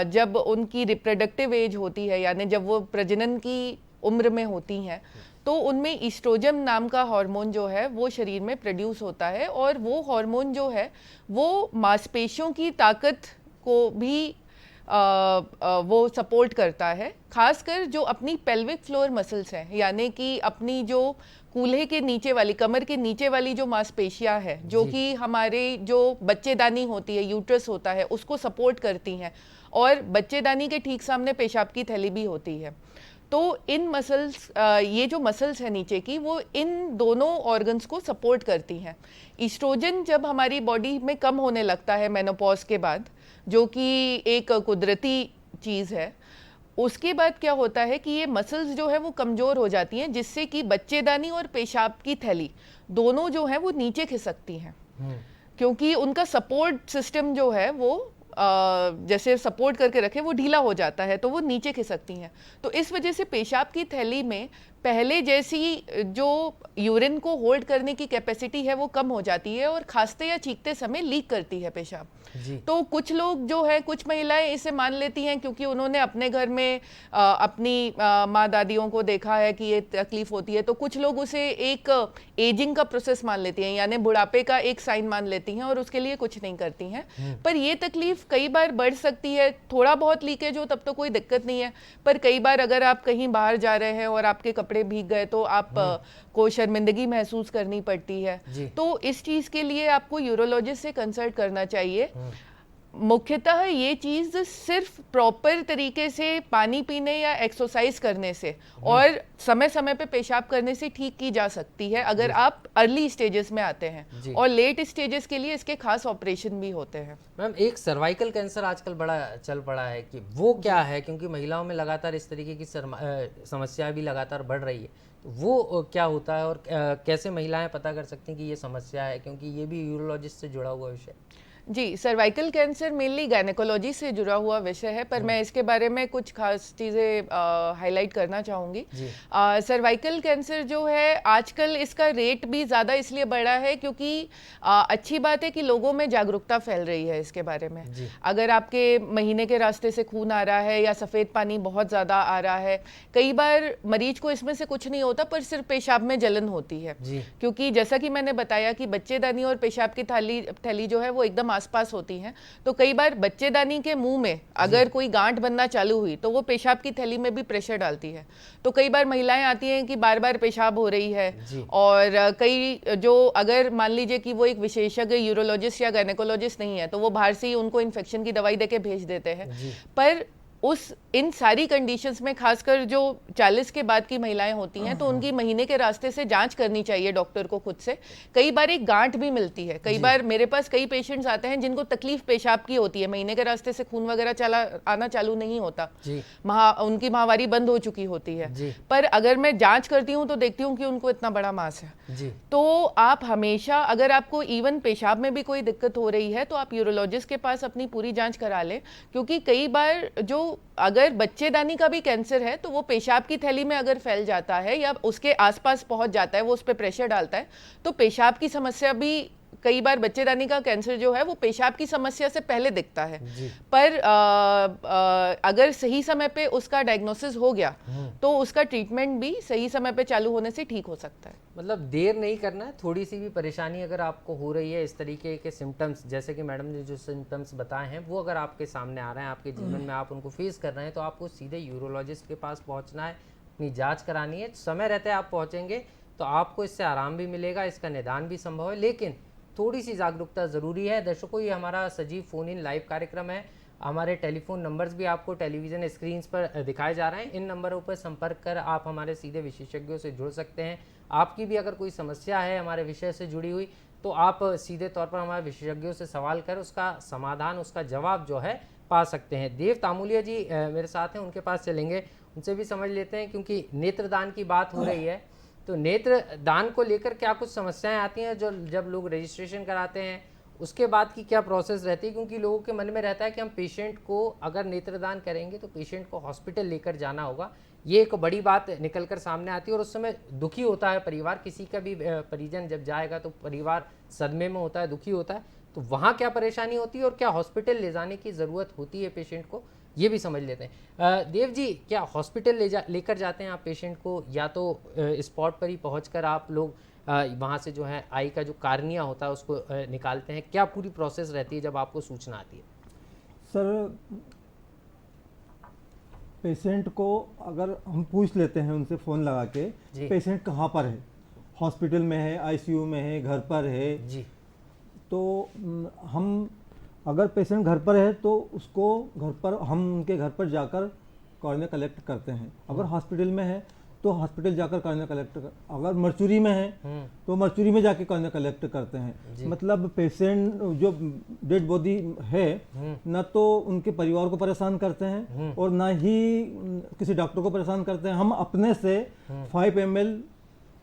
जब उनकी रिप्रोडक्टिव एज होती है, यानी जब वो प्रजनन की उम्र में होती हैं, तो उनमें ईस्ट्रोजन नाम का हार्मोन जो है वो शरीर में प्रोड्यूस होता है, और वो हार्मोन जो है वो मांसपेशियों की ताकत को भी वो सपोर्ट करता है। खासकर जो अपनी पेल्विक फ्लोर मसल्स हैं, यानी कि अपनी जो कूल्हे के नीचे वाली, कमर के नीचे वाली जो मांसपेशियां हैं, जो कि हमारे जो बच्चेदानी होती है, यूट्रस होता है, उसको सपोर्ट करती हैं, और बच्चेदानी के ठीक सामने पेशाब की थैली भी होती है। तो इन मसल्स, ये जो मसल्स हैं नीचे की, वो इन दोनों ऑर्गन्स को सपोर्ट करती हैं। ईस्ट्रोजन जब हमारी बॉडी में कम होने लगता है मेनोपॉज के बाद, जो कि एक कुदरती चीज़ है, उसके बाद क्या होता है कि ये मसल्स जो है वो कमज़ोर हो जाती हैं, जिससे कि बच्चेदानी और पेशाब की थैली दोनों जो है वो नीचे खिसकती हैं, क्योंकि उनका सपोर्ट सिस्टम जो है वो जैसे सपोर्ट करके रखे वो ढीला हो जाता है, तो वो नीचे खिसकती हैं। तो इस वजह से पेशाब की थैली में पहले जैसी जो यूरिन को होल्ड करने की कैपेसिटी है वो कम हो जाती है, और खांसते या छींकते समय लीक करती है पेशाब। तो कुछ लोग जो है, कुछ महिलाएं इसे मान लेती हैं क्योंकि उन्होंने अपने घर में अपनी माँ दादियों को देखा है कि ये तकलीफ होती है, तो कुछ लोग उसे एक एजिंग का प्रोसेस मान लेती हैं, यानी बुढ़ापे का एक साइन मान लेती हैं, और उसके लिए कुछ नहीं करती हैं। पर ये तकलीफ कई बार बढ़ सकती है। थोड़ा बहुत लीकेज हो तब तो कोई दिक्कत नहीं है, पर कई बार अगर आप कहीं बाहर जा रहे हैं और आपके कपड़े भीग गए तो आप को शर्मिंदगी महसूस करनी पड़ती है। तो इस चीज के लिए आपको यूरोलॉजिस्ट से कंसल्ट करना चाहिए। मुख्यतः ये चीज सिर्फ प्रॉपर तरीके से पानी पीने या एक्सरसाइज करने से और समय समय पे पेशाब करने से ठीक की जा सकती है, अगर आप अर्ली स्टेजेस में आते हैं। और लेट स्टेजेस के लिए इसके खास ऑपरेशन भी होते हैं। मैम, एक सर्वाइकल कैंसर आजकल बड़ा चल पड़ा है, कि वो क्या है? क्योंकि महिलाओं में लगातार इस तरीके की समस्या भी लगातार बढ़ रही है, तो वो क्या होता है और कैसे महिलाएं पता कर सकती हैं कि ये समस्या है, क्योंकि ये भी यूरोलॉजिस्ट से जुड़ा हुआ विषय? जी, सर्वाइकल कैंसर मेनली गायनेकोलॉजी से जुड़ा हुआ विषय है, पर मैं इसके बारे में कुछ खास चीज़ें हाईलाइट करना चाहूँगी। सर्वाइकल कैंसर जो है आजकल इसका रेट भी ज़्यादा इसलिए बढ़ा है क्योंकि अच्छी बात है कि लोगों में जागरूकता फैल रही है इसके बारे में। अगर आपके महीने के रास्ते से खून आ रहा है या सफ़ेद पानी बहुत ज़्यादा आ रहा है, कई बार मरीज को इसमें से कुछ नहीं होता, पर सिर्फ पेशाब में जलन होती है, क्योंकि जैसा कि मैंने बताया कि बच्चेदानी और पेशाब की थैली जो है वो एकदम आसपास होती हैं। तो कई बार बच्चेदानी के मुंह में अगर कोई गांठ बनना चालू हुई तो वो पेशाब की थैली में भी प्रेशर डालती है। तो कई बार महिलाएं आती हैं कि बार बार पेशाब हो रही है, और कई जो अगर मान लीजिए कि वो एक विशेषज्ञ यूरोलॉजिस्ट या गायनेकोलॉजिस्ट नहीं है, तो वो बाहर से ही उनको इन्फेक्शन की दवाई देके भेज देते हैं। पर इन सारी कंडीशंस में खासकर जो 40 के बाद की महिलाएं होती हैं तो उनकी महीने के रास्ते से जांच करनी चाहिए डॉक्टर को खुद से। कई बार एक गांठ भी मिलती है, कई बार मेरे पास कई पेशेंट्स आते हैं जिनको तकलीफ पेशाब की होती है, महीने के रास्ते से खून वगैरह आना चालू नहीं होता, उनकी माहवारी बंद हो चुकी होती है, पर अगर मैं जांच करती हूँ तो देखती हूँ कि उनको इतना बड़ा मास है। तो आप हमेशा, अगर आपको इवन पेशाब में भी कोई दिक्कत हो रही है तो आप यूरोलॉजिस्ट के पास अपनी पूरी जांच करा लें, क्योंकि कई बार जो अगर बच्चेदानी का भी कैंसर है तो वो पेशाब की थैली में अगर फैल जाता है या उसके आसपास पहुंच जाता है, वो उस पर प्रेशर डालता है, तो पेशाब की समस्या भी, कई बार बच्चेदानी का कैंसर जो है वो पेशाब की समस्या से पहले दिखता है, पर अगर सही समय पे उसका डायग्नोसिस हो गया तो उसका ट्रीटमेंट भी सही समय पे चालू होने से ठीक हो सकता है। मतलब देर नहीं करना है, थोड़ी सी भी परेशानी अगर आपको हो रही है, इस तरीके के सिम्टम्स जैसे कि मैडम ने जो सिम्टम्स बताए हैं वो अगर आपके सामने आ रहे हैं, आपके जीवन में आप उनको फेस कर रहे हैं, तो आपको सीधे यूरोलॉजिस्ट के पास पहुँचना है, अपनी जाँच करानी है। समय रहते आप पहुँचेंगे तो आपको इससे आराम भी मिलेगा, इसका निदान भी संभव है, लेकिन थोड़ी सी जागरूकता ज़रूरी है। दर्शकों, ये हमारा सजीव फ़ोन इन लाइव कार्यक्रम है। हमारे टेलीफोन नंबर्स भी आपको टेलीविज़न स्क्रीन्स पर दिखाए जा रहे हैं। इन नंबरों पर संपर्क कर आप हमारे सीधे विशेषज्ञों से जुड़ सकते हैं। आपकी भी अगर कोई समस्या है हमारे विषय से जुड़ी हुई तो आप सीधे तौर पर हमारे विशेषज्ञों से सवाल कर उसका समाधान, उसका जवाब जो है पा सकते हैं। देव तामुलिया जी मेरे साथ हैं, उनके पास चलेंगे, उनसे भी समझ लेते हैं, क्योंकि नेत्रदान की बात हो रही है तो नेत्र दान को लेकर क्या कुछ समस्याएं आती हैं जो जब लोग रजिस्ट्रेशन कराते हैं उसके बाद की क्या प्रोसेस रहती है? क्योंकि लोगों के मन में रहता है कि हम पेशेंट को अगर नेत्रदान करेंगे तो पेशेंट को हॉस्पिटल लेकर जाना होगा, ये एक बड़ी बात निकलकर सामने आती है और उस समय दुखी होता है परिवार। किसी का भी परिजन जब जाएगा तो परिवार सदमे में होता है, दुखी होता है, तो वहाँ क्या परेशानी होती है और क्या हॉस्पिटल ले जाने की ज़रूरत होती है पेशेंट को, ये भी समझ लेते हैं। देव जी, क्या हॉस्पिटल लेकर जाते हैं आप पेशेंट को, या तो स्पॉट पर ही पहुंचकर आप लोग वहाँ से जो है आई का जो कार्निया होता है उसको निकालते हैं? क्या पूरी प्रोसेस रहती है जब आपको सूचना आती है? सर, पेशेंट को अगर हम पूछ लेते हैं उनसे फ़ोन लगा के पेशेंट कहाँ पर है, हॉस्पिटल में है, आईसीयू में है, घर पर है जी, तो हम अगर पेशेंट घर पर है तो उसको घर पर, हम उनके घर पर जाकर कॉर्निया कलेक्ट करते हैं। अगर हॉस्पिटल में है तो हॉस्पिटल जाकर कॉर्निया कलेक्ट अगर मर्चुरी में है तो मर्चुरी में जाके कॉर्निया कलेक्ट करते हैं। मतलब पेशेंट जो डेड बॉडी है ना तो उनके परिवार को परेशान करते हैं और ना ही किसी डॉक्टर को परेशान करते हैं। हम अपने से 5 ml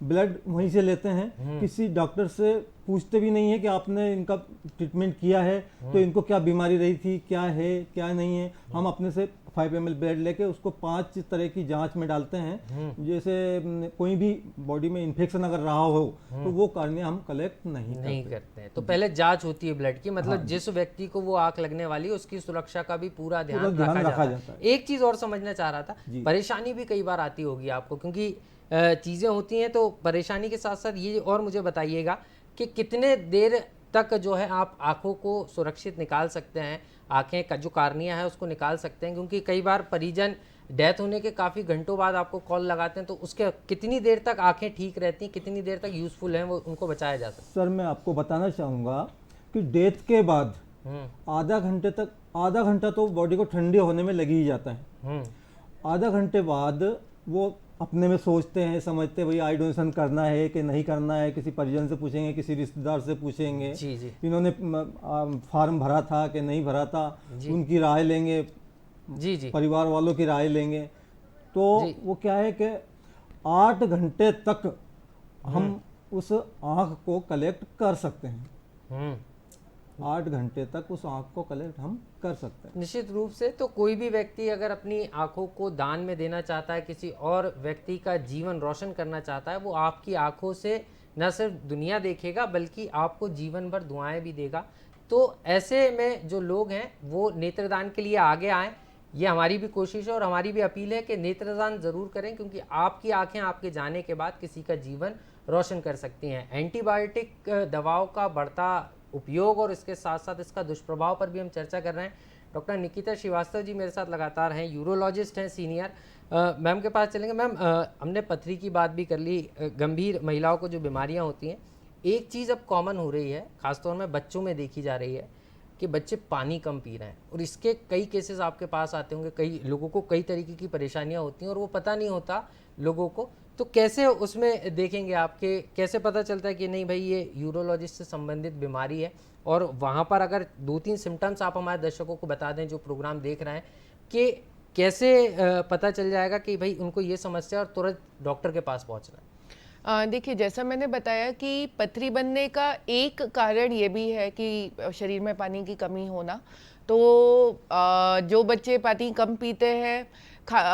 ब्लड वहीं से लेते हैं, किसी डॉक्टर से पूछते भी नहीं है कि आपने इनका ट्रीटमेंट किया है तो इनको क्या बीमारी रही थी, क्या है क्या नहीं है। हम अपने से 5 ml ब्लड लेके उसको 5 तरह की जांच में डालते हैं। जैसे कोई भी बॉडी में इन्फेक्शन अगर रहा हो तो वो कॉर्निया हम कलेक्ट नहीं करते हैं। तो पहले जांच होती है ब्लड की, मतलब जिस व्यक्ति को वो आंख लगने वाली है उसकी सुरक्षा का भी पूरा ध्यान रखा जाता है। एक चीज और समझना चाह रहा था, परेशानी भी कई बार आती होगी आपको, क्योंकि चीज़ें होती हैं, तो परेशानी के साथ साथ ये और मुझे बताइएगा कि कितने देर तक जो है आप आँखों को सुरक्षित निकाल सकते हैं, आँखें का जो कार्निया है उसको निकाल सकते हैं, क्योंकि कई बार परिजन डेथ होने के काफ़ी घंटों बाद आपको कॉल लगाते हैं, तो उसके कितनी देर तक आँखें ठीक रहती हैं, कितनी देर तक यूज़फुल हैं, वो उनको बचाया जा सकता है? सर, मैं आपको बताना चाहूँगा कि डेथ के बाद आधा घंटा तो बॉडी को ठंडे होने में लग ही जाता है। आधा घंटे बाद वो अपने में सोचते हैं, समझते हैं भाई आई डोनेशन करना है कि नहीं करना है, किसी परिजन से पूछेंगे, किसी रिश्तेदार से पूछेंगे, इन्होंने फॉर्म भरा था कि नहीं भरा था, उनकी राय लेंगे, परिवार वालों की राय लेंगे। तो वो क्या है कि 8 घंटे तक हम उस आँख को कलेक्ट कर सकते हैं। 8 घंटे तक उस आँख को कलेक्ट हम कर सकते हैं निश्चित रूप से। तो कोई भी व्यक्ति अगर अपनी आँखों को दान में देना चाहता है, किसी और व्यक्ति का जीवन रोशन करना चाहता है, वो आपकी आँखों से न सिर्फ दुनिया देखेगा बल्कि आपको जीवन भर दुआएं भी देगा। तो ऐसे में जो लोग हैं वो नेत्रदान के लिए आगे आएँ, ये हमारी भी कोशिश है और हमारी भी अपील है कि नेत्रदान ज़रूर करें, क्योंकि आपकी आँखें आपके जाने के बाद किसी का जीवन रोशन कर सकती हैं। एंटीबायोटिक दवाओं का बढ़ता उपयोग और इसके साथ साथ इसका दुष्प्रभाव पर भी हम चर्चा कर रहे हैं। डॉक्टर निकिता श्रीवास्तव जी मेरे साथ लगातार हैं, यूरोलॉजिस्ट हैं सीनियर। मैम के पास चलेंगे। मैम, हमने पथरी की बात भी कर ली, गंभीर महिलाओं को जो बीमारियां होती हैं, एक चीज़ अब कॉमन हो रही है, ख़ासतौर में बच्चों में देखी जा रही है। कि बच्चे पानी कम पी रहे हैं, और इसके कई केसेस आपके पास आते होंगे, कई लोगों को कई तरीके की परेशानियां होती हैं और वो पता नहीं होता लोगों को, तो कैसे उसमें देखेंगे आपके, कैसे पता चलता है कि नहीं भाई ये यूरोलॉजिस्ट से संबंधित बीमारी है? और वहाँ पर अगर 2-3 सिम्टम्स आप हमारे दर्शकों को बता दें जो प्रोग्राम देख रहे हैं, कि कैसे पता चल जाएगा कि भाई उनको ये समस्या और तुरंत डॉक्टर के पास पहुँचना है? देखिए, जैसा मैंने बताया कि पथरी बनने का एक कारण ये भी है कि शरीर में पानी की कमी होना। तो जो बच्चे पानी कम पीते हैं,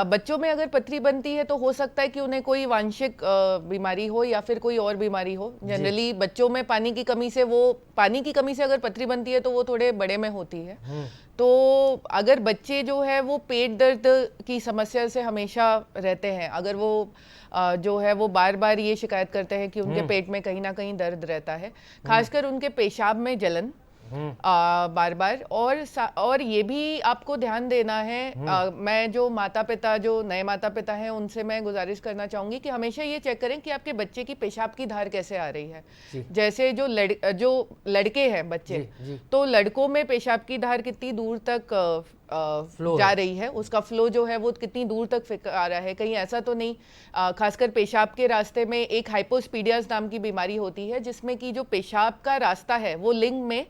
बच्चों में अगर पथरी बनती है तो हो सकता है कि उन्हें कोई वांशिक बीमारी हो या फिर कोई और बीमारी हो। जनरली बच्चों में पानी की कमी से अगर पथरी बनती है तो वो थोड़े बड़े में होती है। तो अगर बच्चे जो है वो पेट दर्द की समस्या से हमेशा रहते हैं, अगर वो जो है वो बार बार ये शिकायत करते हैं कि उनके पेट में कहीं ना कहीं दर्द रहता है, खासकर उनके पेशाब में जलन बार बार, और ये भी आपको ध्यान देना है। मैं जो नए माता पिता हैं उनसे मैं गुजारिश करना चाहूंगी कि हमेशा ये चेक करें कि आपके बच्चे की पेशाब की धार कैसे आ रही है। जैसे जो लड़के हैं बच्चे, तो लड़कों में पेशाब की धार कितनी दूर तक जा रही है, उसका फ्लो जो है वो कितनी दूर तक आ रहा है, कहीं ऐसा तो नहीं। खासकर पेशाब के रास्ते में एक हाइपोस्पीडियास नाम की बीमारी होती है, जिसमें कि जो पेशाब का रास्ता है वो लिंग में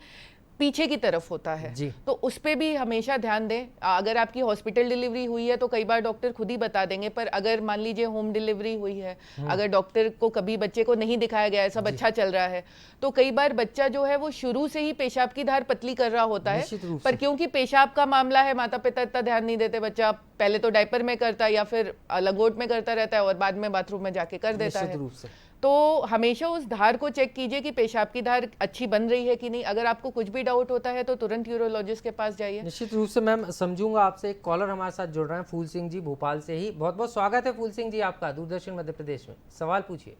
पीछे की तरफ होता है। तो उस पे भी हमेशा ध्यान दें। अगर आपकी हॉस्पिटल डिलीवरी हुई है तो कई बार डॉक्टर खुद ही बता देंगे, पर अगर मान लीजिए होम डिलीवरी हुई है, अगर डॉक्टर को कभी बच्चे को नहीं दिखाया गया है, सब अच्छा चल रहा है, तो कई बार बच्चा जो है वो शुरू से ही पेशाब की धार पतली कर रहा होता है, पर क्योंकि पेशाब का मामला है माता पिता इतना ध्यान नहीं देते, बच्चा पहले तो डायपर में करता है या फिर लंगोट में करता रहता है और बाद में बाथरूम में जाके कर देता है। तो हमेशा उस धार को चेक कीजिए कि पेशाब की धार अच्छी बन रही है कि नहीं। अगर आपको कुछ भी डाउट होता है तो तुरंत यूरोलॉजिस्ट के पास जाइए। निश्चित रूप से मैम समझूंगा आपसे। एक कॉलर हमारे साथ जुड़ रहे हैं, फूल सिंह जी भोपाल से ही। बहुत बहुत स्वागत है फूल सिंह जी आपका दूरदर्शन मध्य प्रदेश में। सवाल पूछिए।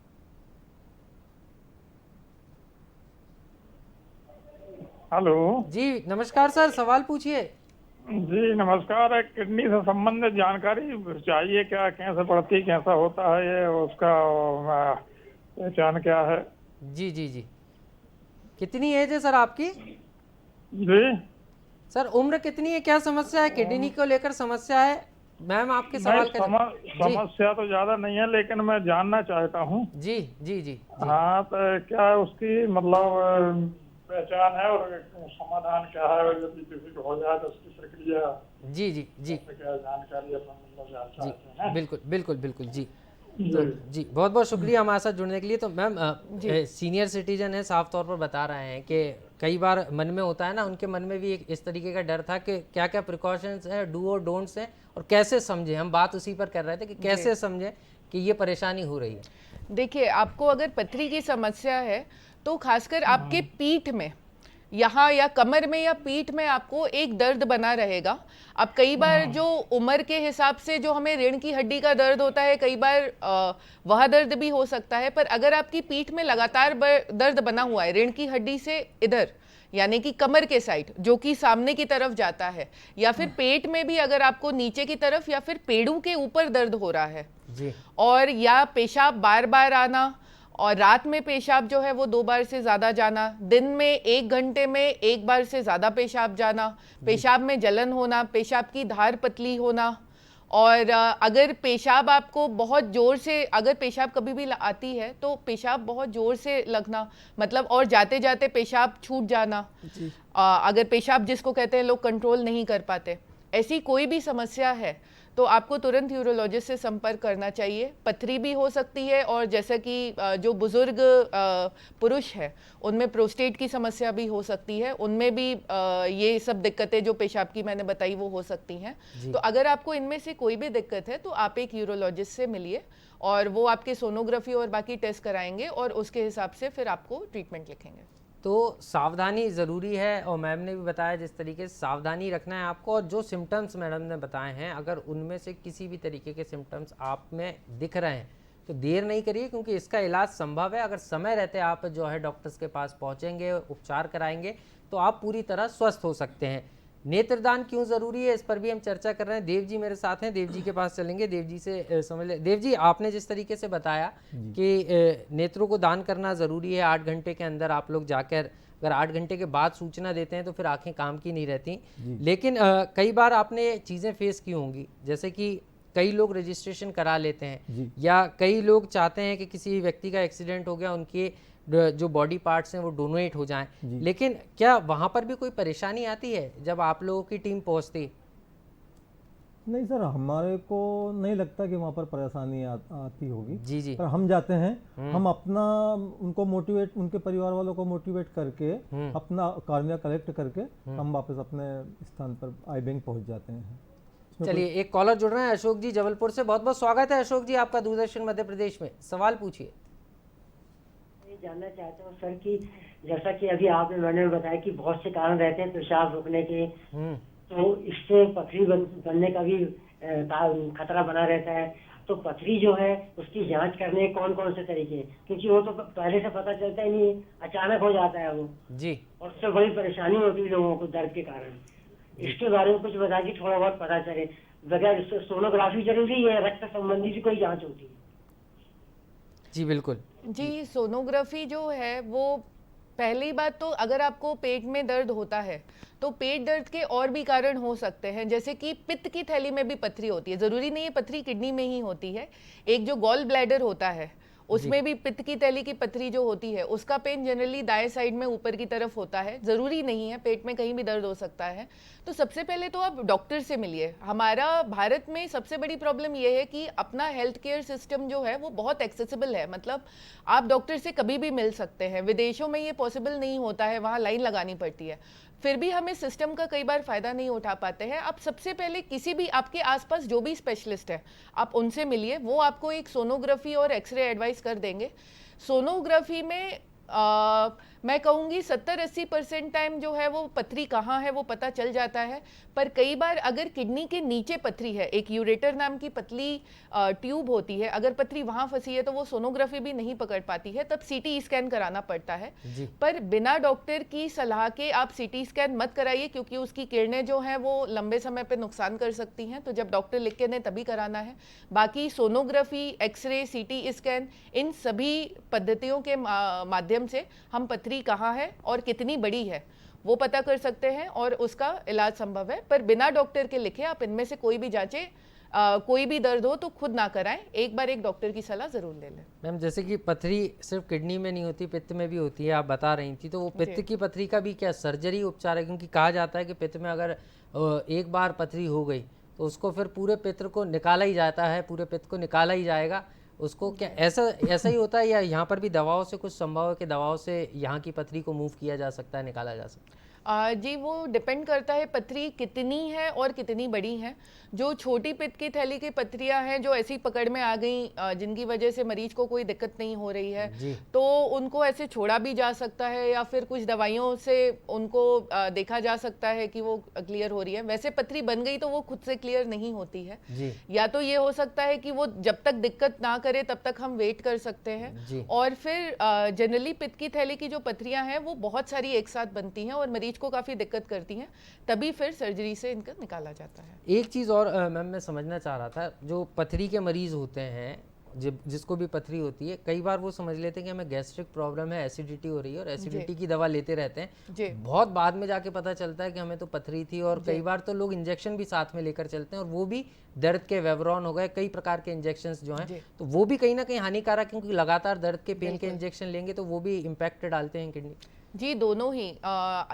हेलो जी नमस्कार सर, सवाल पूछिए। जी नमस्कार। किडनी से संबंधित जानकारी चाहिए, क्या कैसे बढ़ती, कैसा होता है ये, उसका पहचान क्या है? जी जी जी। कितनी एज है सर आपकी? जी सर उम्र कितनी है, क्या समस्या है, किडनी को लेकर समस्या है? मैम आपके सवाल का समस्या तो ज्यादा नहीं है, लेकिन मैं जानना चाहता हूँ। जी जी जी। हाँ, तो क्या उसकी मतलब पहचान है और समाधान क्या है, यदि किसी को हो जाए तो उसकी प्रक्रिया? जी जी जी क्या जानकारी जी, बिल्कुल बिल्कुल बिल्कुल जी। तो जी बहुत बहुत शुक्रिया हमारे साथ जुड़ने के लिए। तो मैम सीनियर सिटीजन है, साफ तौर पर बता रहे हैं कि कई बार मन में होता है ना, उनके मन में भी एक इस तरीके का डर था कि क्या क्या प्रिकॉशंस है, डू और डोंट्स हैं, और कैसे समझें। हम बात उसी पर कर रहे थे कि कैसे समझें कि ये परेशानी हो रही है। देखिए, आपको अगर पथरी की समस्या है तो खासकर आपके पीठ में, यहाँ या कमर में या पीठ में आपको एक दर्द बना रहेगा। अब कई बार जो उम्र के हिसाब से जो हमें रीढ़ की हड्डी का दर्द होता है, कई बार वह दर्द भी हो सकता है, पर अगर आपकी पीठ में लगातार दर्द बना हुआ है रीढ़ की हड्डी से इधर, यानी कि कमर के साइड जो कि सामने की तरफ जाता है, या फिर पेट में भी अगर आपको नीचे की तरफ या फिर पेड़ू के ऊपर दर्द हो रहा है जी, और या पेशाब बार बार आना, और रात में पेशाब जो है वो 2 बार से ज़्यादा जाना, दिन में 1 घंटे में 1 बार से ज़्यादा पेशाब जाना, पेशाब में जलन होना, पेशाब की धार पतली होना, और अगर पेशाब आपको बहुत ज़ोर से, अगर पेशाब कभी भी आती है तो पेशाब बहुत ज़ोर से लगना, मतलब और जाते जाते पेशाब छूट जाना, अगर पेशाब जिसको कहते हैं लोग कंट्रोल नहीं कर पाते, ऐसी कोई भी समस्या है तो आपको तुरंत यूरोलॉजिस्ट से संपर्क करना चाहिए। पथरी भी हो सकती है, और जैसा कि जो बुजुर्ग पुरुष है उनमें प्रोस्टेट की समस्या भी हो सकती है, उनमें भी ये सब दिक्कतें जो पेशाब की मैंने बताई वो हो सकती हैं। तो अगर आपको इनमें से कोई भी दिक्कत है तो आप एक यूरोलॉजिस्ट से मिलिए, और वो आपके सोनोग्राफी और बाकी टेस्ट कराएंगे और उसके हिसाब से फिर आपको ट्रीटमेंट लिखेंगे। तो सावधानी ज़रूरी है, और मैम ने भी बताया जिस तरीके से सावधानी रखना है आपको। और जो सिम्टम्स मैडम ने बताए हैं, अगर उनमें से किसी भी तरीके के सिम्टम्स आप में दिख रहे हैं तो देर नहीं करिए, क्योंकि इसका इलाज संभव है। अगर समय रहते आप जो है डॉक्टर्स के पास पहुंचेंगे, उपचार कराएंगे, तो आप पूरी तरह स्वस्थ हो सकते हैं। नेत्रदान क्यों जरूरी है, इस पर भी हम चर्चा कर रहे हैं। देव जी मेरे साथ हैं, देव जी के पास चलेंगे, देव जी से समझ ले। देव जी, आपने जिस तरीके से बताया कि नेत्रों को दान करना जरूरी है, 8 घंटे के अंदर आप लोग जाकर, अगर 8 घंटे के बाद सूचना देते हैं तो फिर आंखें काम की नहीं रहती। लेकिन कई बार आपने चीज़ें फेस की होंगी, जैसे कि कई लोग रजिस्ट्रेशन करा लेते हैं, या कई लोग चाहते हैं कि किसी व्यक्ति का एक्सीडेंट हो गया, उनके जो बॉडी पार्ट्स हैं वो डोनेट हो जाएं, लेकिन क्या वहां पर भी कोई परेशानी आती है जब आप लोगों की टीम पहुंचती? नहीं सर, हमारे को नहीं लगता कि वहाँ पर परेशानी आती होगी। जी जी। पर हम जाते हैं, हम अपना उनको मोटिवेट, उनके परिवार वालों को मोटिवेट करके अपना कार्निया कलेक्ट करके हम वापस अपने स्थान पर आई बैंक पहुँच जाते हैं। चलिए, एक कॉलर जुड़ रहे हैं, अशोक जी जबलपुर से। बहुत बहुत स्वागत है अशोक जी आपका दूरदर्शन मध्य प्रदेश में। सवाल पूछिए। जानना चाहता हूँ सर कि जैसा कि अभी आपने मैंने बताया कि बहुत से कारण रहते हैं पेशाब रुकने के, तो इससे पथरी बनने का भी खतरा बना रहता है। तो पथरी जो है उसकी जांच करने कौन कौन से तरीके, क्योंकि वो तो पहले से पता चलता ही नहीं, अचानक हो जाता है वो जी, और उससे बड़ी परेशानी होती है लोगों को दर्द के कारण। इसके बारे में कुछ बता कि थोड़ा बहुत पता चले। बगैर सोनोग्राफी जरूरी है, रक्त संबंधी भी कोई जांच होती है? जी बिल्कुल जी, सोनोग्राफी जो है वो पहली बात तो अगर आपको पेट में दर्द होता है तो पेट दर्द के और भी कारण हो सकते हैं, जैसे कि पित्त की थैली में भी पथरी होती है। ज़रूरी नहीं है पथरी किडनी में ही होती है। एक जो गॉल ब्लैडर होता है उसमें भी पित्त की थैली की पथरी जो होती है उसका पेन जनरली दाएं साइड में ऊपर की तरफ होता है। ज़रूरी नहीं है, पेट में कहीं भी दर्द हो सकता है। तो सबसे पहले तो आप डॉक्टर से मिलिए। हमारा भारत में सबसे बड़ी प्रॉब्लम ये है कि अपना हेल्थ केयर सिस्टम जो है वो बहुत एक्सेसिबल है, मतलब आप डॉक्टर से कभी भी मिल सकते हैं। विदेशों में ये पॉसिबल नहीं होता है, वहाँ लाइन लगानी पड़ती है। फिर भी हम इस सिस्टम का कई बार फ़ायदा नहीं उठा पाते हैं। आप सबसे पहले किसी भी आपके आसपास जो भी स्पेशलिस्ट है आप उनसे मिलिए, वो आपको एक सोनोग्राफी और एक्सरे एडवाइस कर देंगे। सोनोग्राफी में मैं कहूँगी 70-80% टाइम जो है वो पथरी कहाँ है वो पता चल जाता है। पर कई बार अगर किडनी के नीचे पथरी है, एक यूरेटर नाम की पतली ट्यूब होती है, अगर पथरी वहाँ फंसी है तो वो सोनोग्राफी भी नहीं पकड़ पाती है, तब सीटी स्कैन कराना पड़ता है। पर बिना डॉक्टर की सलाह के आप सीटी स्कैन मत कराइए, क्योंकि उसकी किरणें जो हैं वो लंबे समय पर नुकसान कर सकती हैं। तो जब डॉक्टर लिख के दें तभी कराना है। बाकी सोनोग्राफी, एक्सरे, सीटी स्कैन, इन सभी पद्धतियों के माध्यम से हम पथरी कहाँ है और कितनी बड़ी है वो पता कर सकते हैं और उसका इलाज संभव है। पर बिना डॉक्टर के लिखे आप इनमें से कोई भी जांचें, कोई भी दर्द हो तो खुद ना कराएं, एक बार एक डॉक्टर की सलाह जरूर ले लें। मैम, जैसे कि पथरी सिर्फ किडनी में नहीं होती, पित्त में भी होती है, आप बता रही थी, तो वो पित्त की पथरी का भी क्या सर्जरी उपचार है? क्योंकि कहा जाता है कि पित्त में अगर एक बार पथरी हो गई तो उसको फिर पूरे पित्त को निकाला ही जाता है, पूरे पित्त को निकाला ही जाएगा उसको। क्या ऐसा ही होता है, या यहाँ पर भी दवाओं से कुछ संभव है कि दवाओं से यहाँ की पथरी को मूव किया जा सकता है, निकाला जा सकता है? जी, वो डिपेंड करता है पथरी कितनी है और कितनी बड़ी है। जो छोटी पित्त की थैली की पथरियां हैं जो ऐसी पकड़ में आ गई, जिनकी वजह से मरीज को कोई दिक्कत नहीं हो रही है, तो उनको ऐसे छोड़ा भी जा सकता है या फिर कुछ दवाइयों से उनको देखा जा सकता है कि वो क्लियर हो रही है। वैसे पथरी बन गई तो वो खुद से क्लियर नहीं होती है। या तो ये हो सकता है कि वो जब तक दिक्कत ना करे तब तक हम वेट कर सकते हैं, और फिर जनरली पित्त की थैली की जो पथरियां हैं वो बहुत सारी एक साथ बनती हैं और मरीज को काफी दिक्कत करती हैं, तभी फिर सर्जरी से इनका निकाला जाता है। एक चीज़ और मैम मैं समझना चाह रहा था, जो पथरी के मरीज होते हैं, जिसको भी पथरी होती है, कई बार वो समझ लेते हैं कि हमें गैस्ट्रिक प्रॉब्लम है, एसिडिटी हो रही है, और एसिडिटी की दवा लेते रहते हैं। बहुत बाद में जाके पता चलता है कि हमें तो पथरी थी, और कई बार तो लोग इंजेक्शन भी साथ में लेकर चलते हैं, और वो भी दर्द के वेवरॉन हो गए, कई प्रकार के इंजेक्शंस जो हैं, तो वो भी कहीं ना कहीं हानिकारक, क्योंकि लगातार दर्द के पेन के इंजेक्शन लेंगे तो वो भी इम्पैक्ट डालते हैं किडनी। जी, दोनों ही।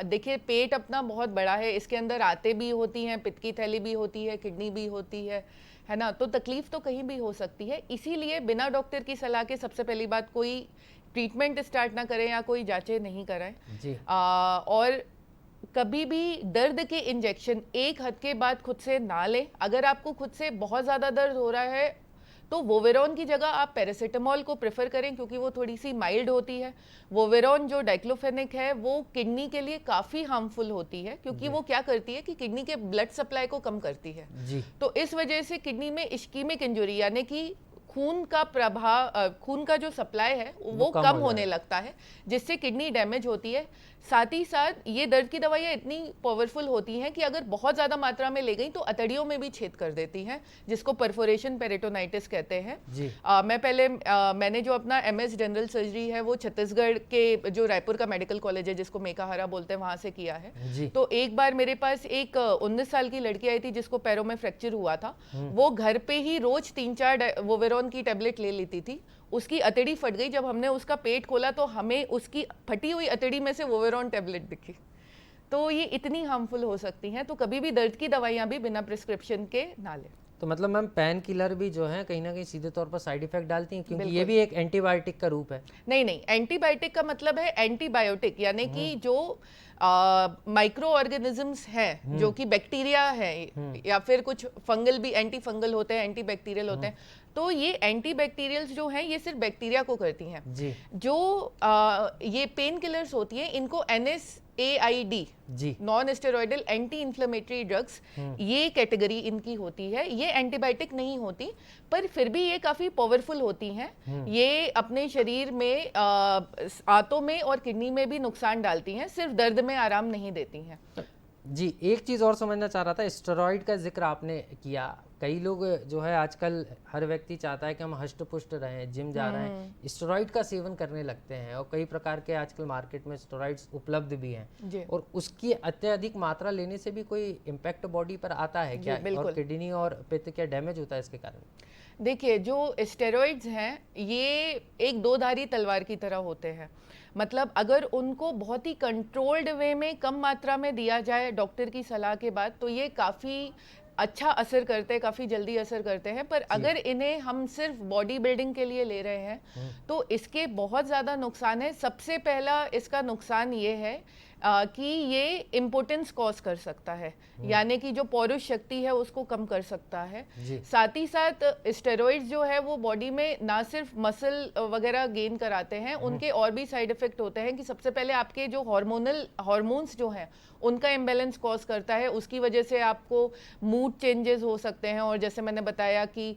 देखिए, पेट अपना बहुत बड़ा है, इसके अंदर आते भी होती हैं, पित्त की थैली भी होती है, किडनी भी होती है ना, तो तकलीफ तो कहीं भी हो सकती है। इसीलिए बिना डॉक्टर की सलाह के सबसे पहली बात कोई ट्रीटमेंट स्टार्ट ना करें या कोई जांचें नहीं कराएं। और कभी भी दर्द के इंजेक्शन एक हद के बाद खुद से ना लें। अगर आपको खुद से बहुत ज़्यादा दर्द हो रहा है तो वोवेरॉन की जगह आप पैरासीटामॉल को प्रेफर करें, क्योंकि वो थोड़ी सी माइल्ड होती है। वोवेरॉन जो डाइक्लोफेनिक है वो किडनी के लिए काफ़ी हार्मफुल होती है, क्योंकि वो क्या करती है कि किडनी के ब्लड सप्लाई को कम करती है। तो इस वजह से किडनी में इश्कीमिक इंजुरी, यानी कि खून का प्रभाव, खून का जो सप्लाई है वो कम होने लगता है, जिससे किडनी डैमेज होती है। साथ ही साथ ये दर्द की दवाइयाँ इतनी पावरफुल होती हैं कि अगर बहुत ज़्यादा मात्रा में ले गई तो अतड़ियों में भी छेद कर देती हैं, जिसको परफोरेशन पेरिटोनाइटिस कहते हैं। मैंने जो अपना MS जनरल सर्जरी है वो छत्तीसगढ़ के जो रायपुर का मेडिकल कॉलेज है जिसको मेकाहारा बोलते हैं, वहाँ से किया है। तो एक बार मेरे पास एक 19 साल की लड़की आई थी जिसको पैरों में फ्रैक्चर हुआ था। वो घर पे ही रोज 3-4 वोवेरॉन की टेबलेट ले लेती थी। उसकी अतड़ी फट गई। जब हमने उसका पेट खोला तो हमें उसकी फटी हुई अतड़ी में से वोवेरॉन टेबलेट दिखी। तो ये इतनी हार्मफुल हो सकती हैं, तो कभी भी दर्द की दवाइयाँ भी बिना प्रिस्क्रिप्शन के ना लें। तो मतलब मैम पेन किलर भी जो है कहीं ना कहीं सीधे तौर पर साइड इफेक्ट डालती हैं, क्योंकि ये भी एक एंटीबायोटिक का रूप है। नहीं, एंटीबायोटिक का मतलब है एंटीबायोटिक, यानी कि जो माइक्रो ऑर्गेनिजम्स हैं जो कि बैक्टीरिया है या फिर कुछ फंगल भी, एंटी फंगल होते हैं, एंटी बैक्टीरियल होते हैं। तो ये एंटी बैक्टीरियल्स जो हैं ये सिर्फ बैक्टीरिया को करती हैं। जो ये पेन किलर्स होती हैं इनको NSAID non steroidal anti inflammatory drugs, ये कैटेगरी इनकी होती है। ये एंटीबायोटिक नहीं होती, पर फिर भी ये काफ़ी पावरफुल होती हैं। ये अपने शरीर में आंतों में और किडनी में भी नुकसान डालती हैं, सिर्फ दर्द में आराम नहीं देती हैं। जी, एक चीज़ और समझना चाह रहा था, स्टेरॉइड का जिक्र आपने किया। कई लोग जो है आजकल हर व्यक्ति चाहता है कि हम हष्ट पुष्ट रहें, जिम जा रहे हैं, स्टेरॉइड का सेवन करने लगते हैं और कई प्रकार के आजकल मार्केट में स्टेरॉइड्स उपलब्ध भी हैं। और उसकी अत्यधिक मात्रा लेने से भी कोई इम्पैक्ट बॉडी पर आता है क्या? और किडनी और पित्त क्या डैमेज होता है इसके कारण? देखिए, जो स्टेरॉइड्स हैं ये एक दो-धारी तलवार की तरह होते हैं। मतलब अगर उनको बहुत ही कंट्रोल्ड वे में कम मात्रा में दिया जाए डॉक्टर की सलाह के बाद तो ये काफ़ी अच्छा असर करते हैं, काफ़ी जल्दी असर करते हैं। पर अगर इन्हें हम सिर्फ बॉडी बिल्डिंग के लिए ले रहे हैं तो इसके बहुत ज़्यादा नुकसान है। सबसे पहला इसका नुकसान ये है कि ये इम्पोर्टेंस कॉज कर सकता है, यानी कि जो पौरुष शक्ति है उसको कम कर सकता है। साथ ही साथ स्टेरॉइड्स जो है वो बॉडी में ना सिर्फ मसल वगैरह गेन कराते हैं, उनके और भी साइड इफेक्ट होते हैं कि सबसे पहले आपके जो हार्मोन्स जो हैं उनका इम्बैलेंस कॉज करता है। उसकी वजह से आपको मूड चेंजेस हो सकते हैं और जैसे मैंने बताया कि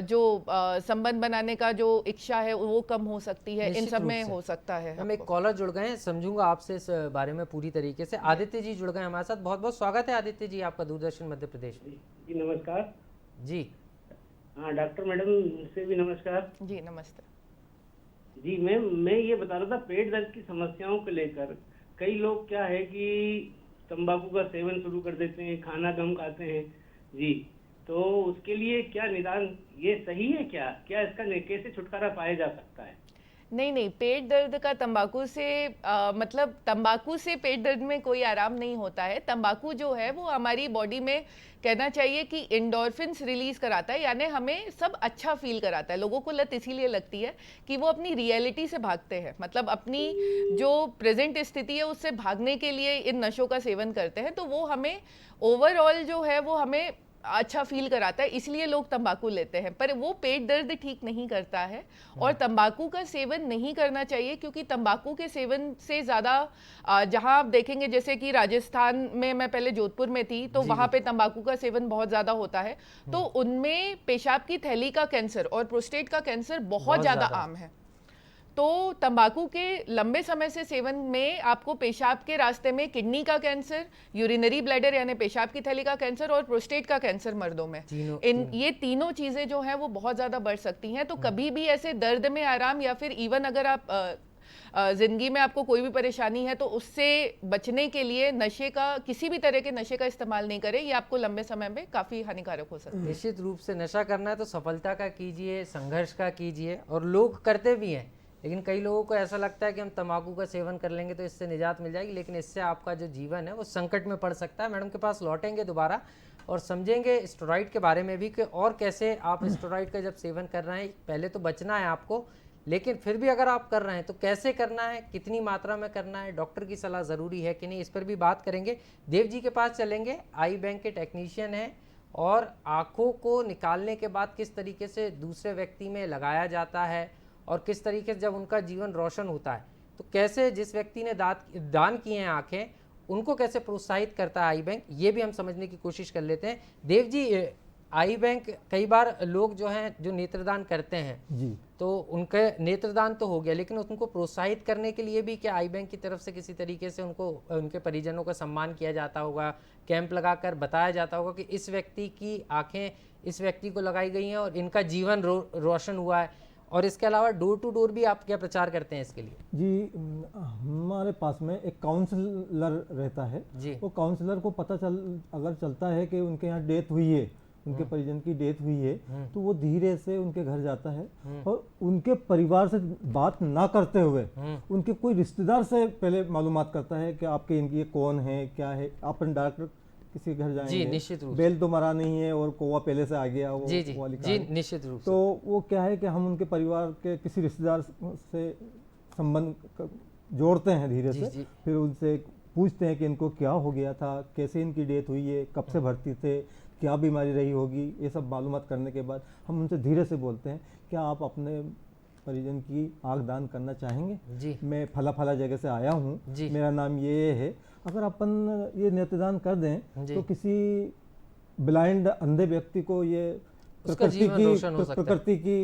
जो संबंध बनाने का जो इच्छा है वो कम हो सकती है। इन सब में हो सकता है। हम एक कॉलर जुड़ गए हैं, समझूंगा आपसे इस बारे में पूरी तरीके से। आदित्य जी जुड़ गए हमारे साथ, बहुत बहुत स्वागत है आदित्य जी आपका दूरदर्शन मध्य प्रदेश में। जी नमस्कार जी। हाँ डॉक्टर मैडम से भी नमस्कार। जी नमस्ते जी। मैं ये बता रहा था पेट दर्द की समस्याओं को लेकर कई लोग क्या है कि तंबाकू का सेवन शुरू कर देते हैं, खाना कम खाते हैं जी, तो उसके लिए क्या निदान, ये सही है क्या इसका कैसे छुटकारा पाया जा सकता है? नहीं, पेट दर्द का तंबाकू से मतलब तंबाकू से पेट दर्द में कोई आराम नहीं होता है। तंबाकू जो है वो हमारी बॉडी में कहना चाहिए कि एंडोर्फिन्स रिलीज कराता है, यानी हमें सब अच्छा फील कराता है। लोगों को लत इसीलिए लगती है कि वो अपनी रियलिटी से भागते हैं, मतलब अपनी जो प्रेजेंट स्थिति है उससे भागने के लिए इन नशों का सेवन करते हैं। तो वो हमें ओवरऑल जो है वो हमें अच्छा फील कराता है, इसलिए लोग तंबाकू लेते हैं, पर वो पेट दर्द ठीक नहीं करता है। और तंबाकू का सेवन नहीं करना चाहिए, क्योंकि तंबाकू के सेवन से ज़्यादा जहां आप देखेंगे, जैसे कि राजस्थान में, मैं पहले जोधपुर में थी तो वहां पे तंबाकू का सेवन बहुत ज़्यादा होता है। तो उनमें पेशाब की थैली का कैंसर और प्रोस्टेट का कैंसर बहुत ज़्यादा आम है। तो तंबाकू के लंबे समय से सेवन में आपको पेशाब के रास्ते में किडनी का कैंसर, यूरिनरी ब्लैडर यानी पेशाब की थैली का कैंसर और प्रोस्टेट का कैंसर मर्दों में, ये तीनों चीजें जो हैं वो बहुत ज्यादा बढ़ सकती हैं। तो कभी भी ऐसे दर्द में आराम या फिर इवन अगर आप जिंदगी में आपको कोई भी परेशानी है तो उससे बचने के लिए नशे का, किसी भी तरह के नशे का इस्तेमाल नहीं करें, ये आपको लंबे समय में काफी हानिकारक हो सकता है। निश्चित रूप से नशा करना है तो सफलता का कीजिए, संघर्ष का कीजिए, और लोग करते भी हैं। लेकिन कई लोगों को ऐसा लगता है कि हम तंबाकू का सेवन कर लेंगे तो इससे निजात मिल जाएगी, लेकिन इससे आपका जो जीवन है वो संकट में पड़ सकता है। मैडम के पास लौटेंगे दोबारा और समझेंगे स्टेरॉइड के बारे में भी कि और कैसे आप स्टेरॉइड का जब सेवन कर रहे हैं, पहले तो बचना है आपको, लेकिन फिर भी अगर आप कर रहे हैं तो कैसे करना है, कितनी मात्रा में करना है, डॉक्टर की सलाह ज़रूरी है कि नहीं, इस पर भी बात करेंगे। देव जी के पास चलेंगे, आई बैंक के टेक्नीशियन हैं और आँखों को निकालने के बाद किस तरीके से दूसरे व्यक्ति में लगाया जाता है और किस तरीके से जब उनका जीवन रोशन होता है तो कैसे जिस व्यक्ति ने दान किए हैं आंखें उनको कैसे प्रोत्साहित करता है आई बैंक, ये भी हम समझने की कोशिश कर लेते हैं। देव जी, आई बैंक कई बार लोग जो हैं जो नेत्रदान करते हैं जी, तो उनके नेत्रदान तो हो गया, लेकिन उनको प्रोत्साहित करने के लिए भी क्या आई बैंक की तरफ से किसी तरीके से उनको उनके परिजनों का सम्मान किया जाता होगा, कैंप लगाकर बताया जाता होगा कि इस व्यक्ति की आंखें इस व्यक्ति को लगाई गई हैं और इनका जीवन रोशन हुआ है? और इसके अलावा डोर टू डोर भी आप क्या प्रचार करते हैं इसके लिए? जी, हमारे पास में एक काउंसलर रहता है जी। वो काउंसलर को अगर चलता है कि उनके यहाँ डेथ हुई है, उनके परिजन की डेथ हुई है, तो वो धीरे से उनके घर जाता है और उनके परिवार से बात ना करते हुए उनके कोई रिश्तेदार से पहले मालूमात करता है कि आपके इनकी ये कौन है, क्या है। अपन डॉक्टर किसी के घर जाएंगे, जी, निश्चित रूप से। बेल तो मरा नहीं है और कौवा पहले से आ गया, वो जी जी वाली जी, कहानी। निश्चित रूप से। तो वो क्या है कि हम उनके परिवार के किसी रिश्तेदार से संबंध जोड़ते हैं धीरे जी, से, जी। फिर उनसे पूछते हैं कि इनको क्या हो गया था, कैसे इनकी डेथ हुई है, कब से भर्ती थे, क्या बीमारी रही होगी। ये सब मालूमात करने के बाद हम उनसे धीरे से बोलते हैं, क्या आप अपने परिजन की आँख दान करना चाहेंगे? जी मैं फला फला जगह से आया हूँ, जी। मेरा नाम ये है। अगर अपन ये नेत्रदान कर दें जी। तो किसी ब्लाइंड अंधे व्यक्ति को ये उसका जीवन रोशन हो सकता है। प्रकृति की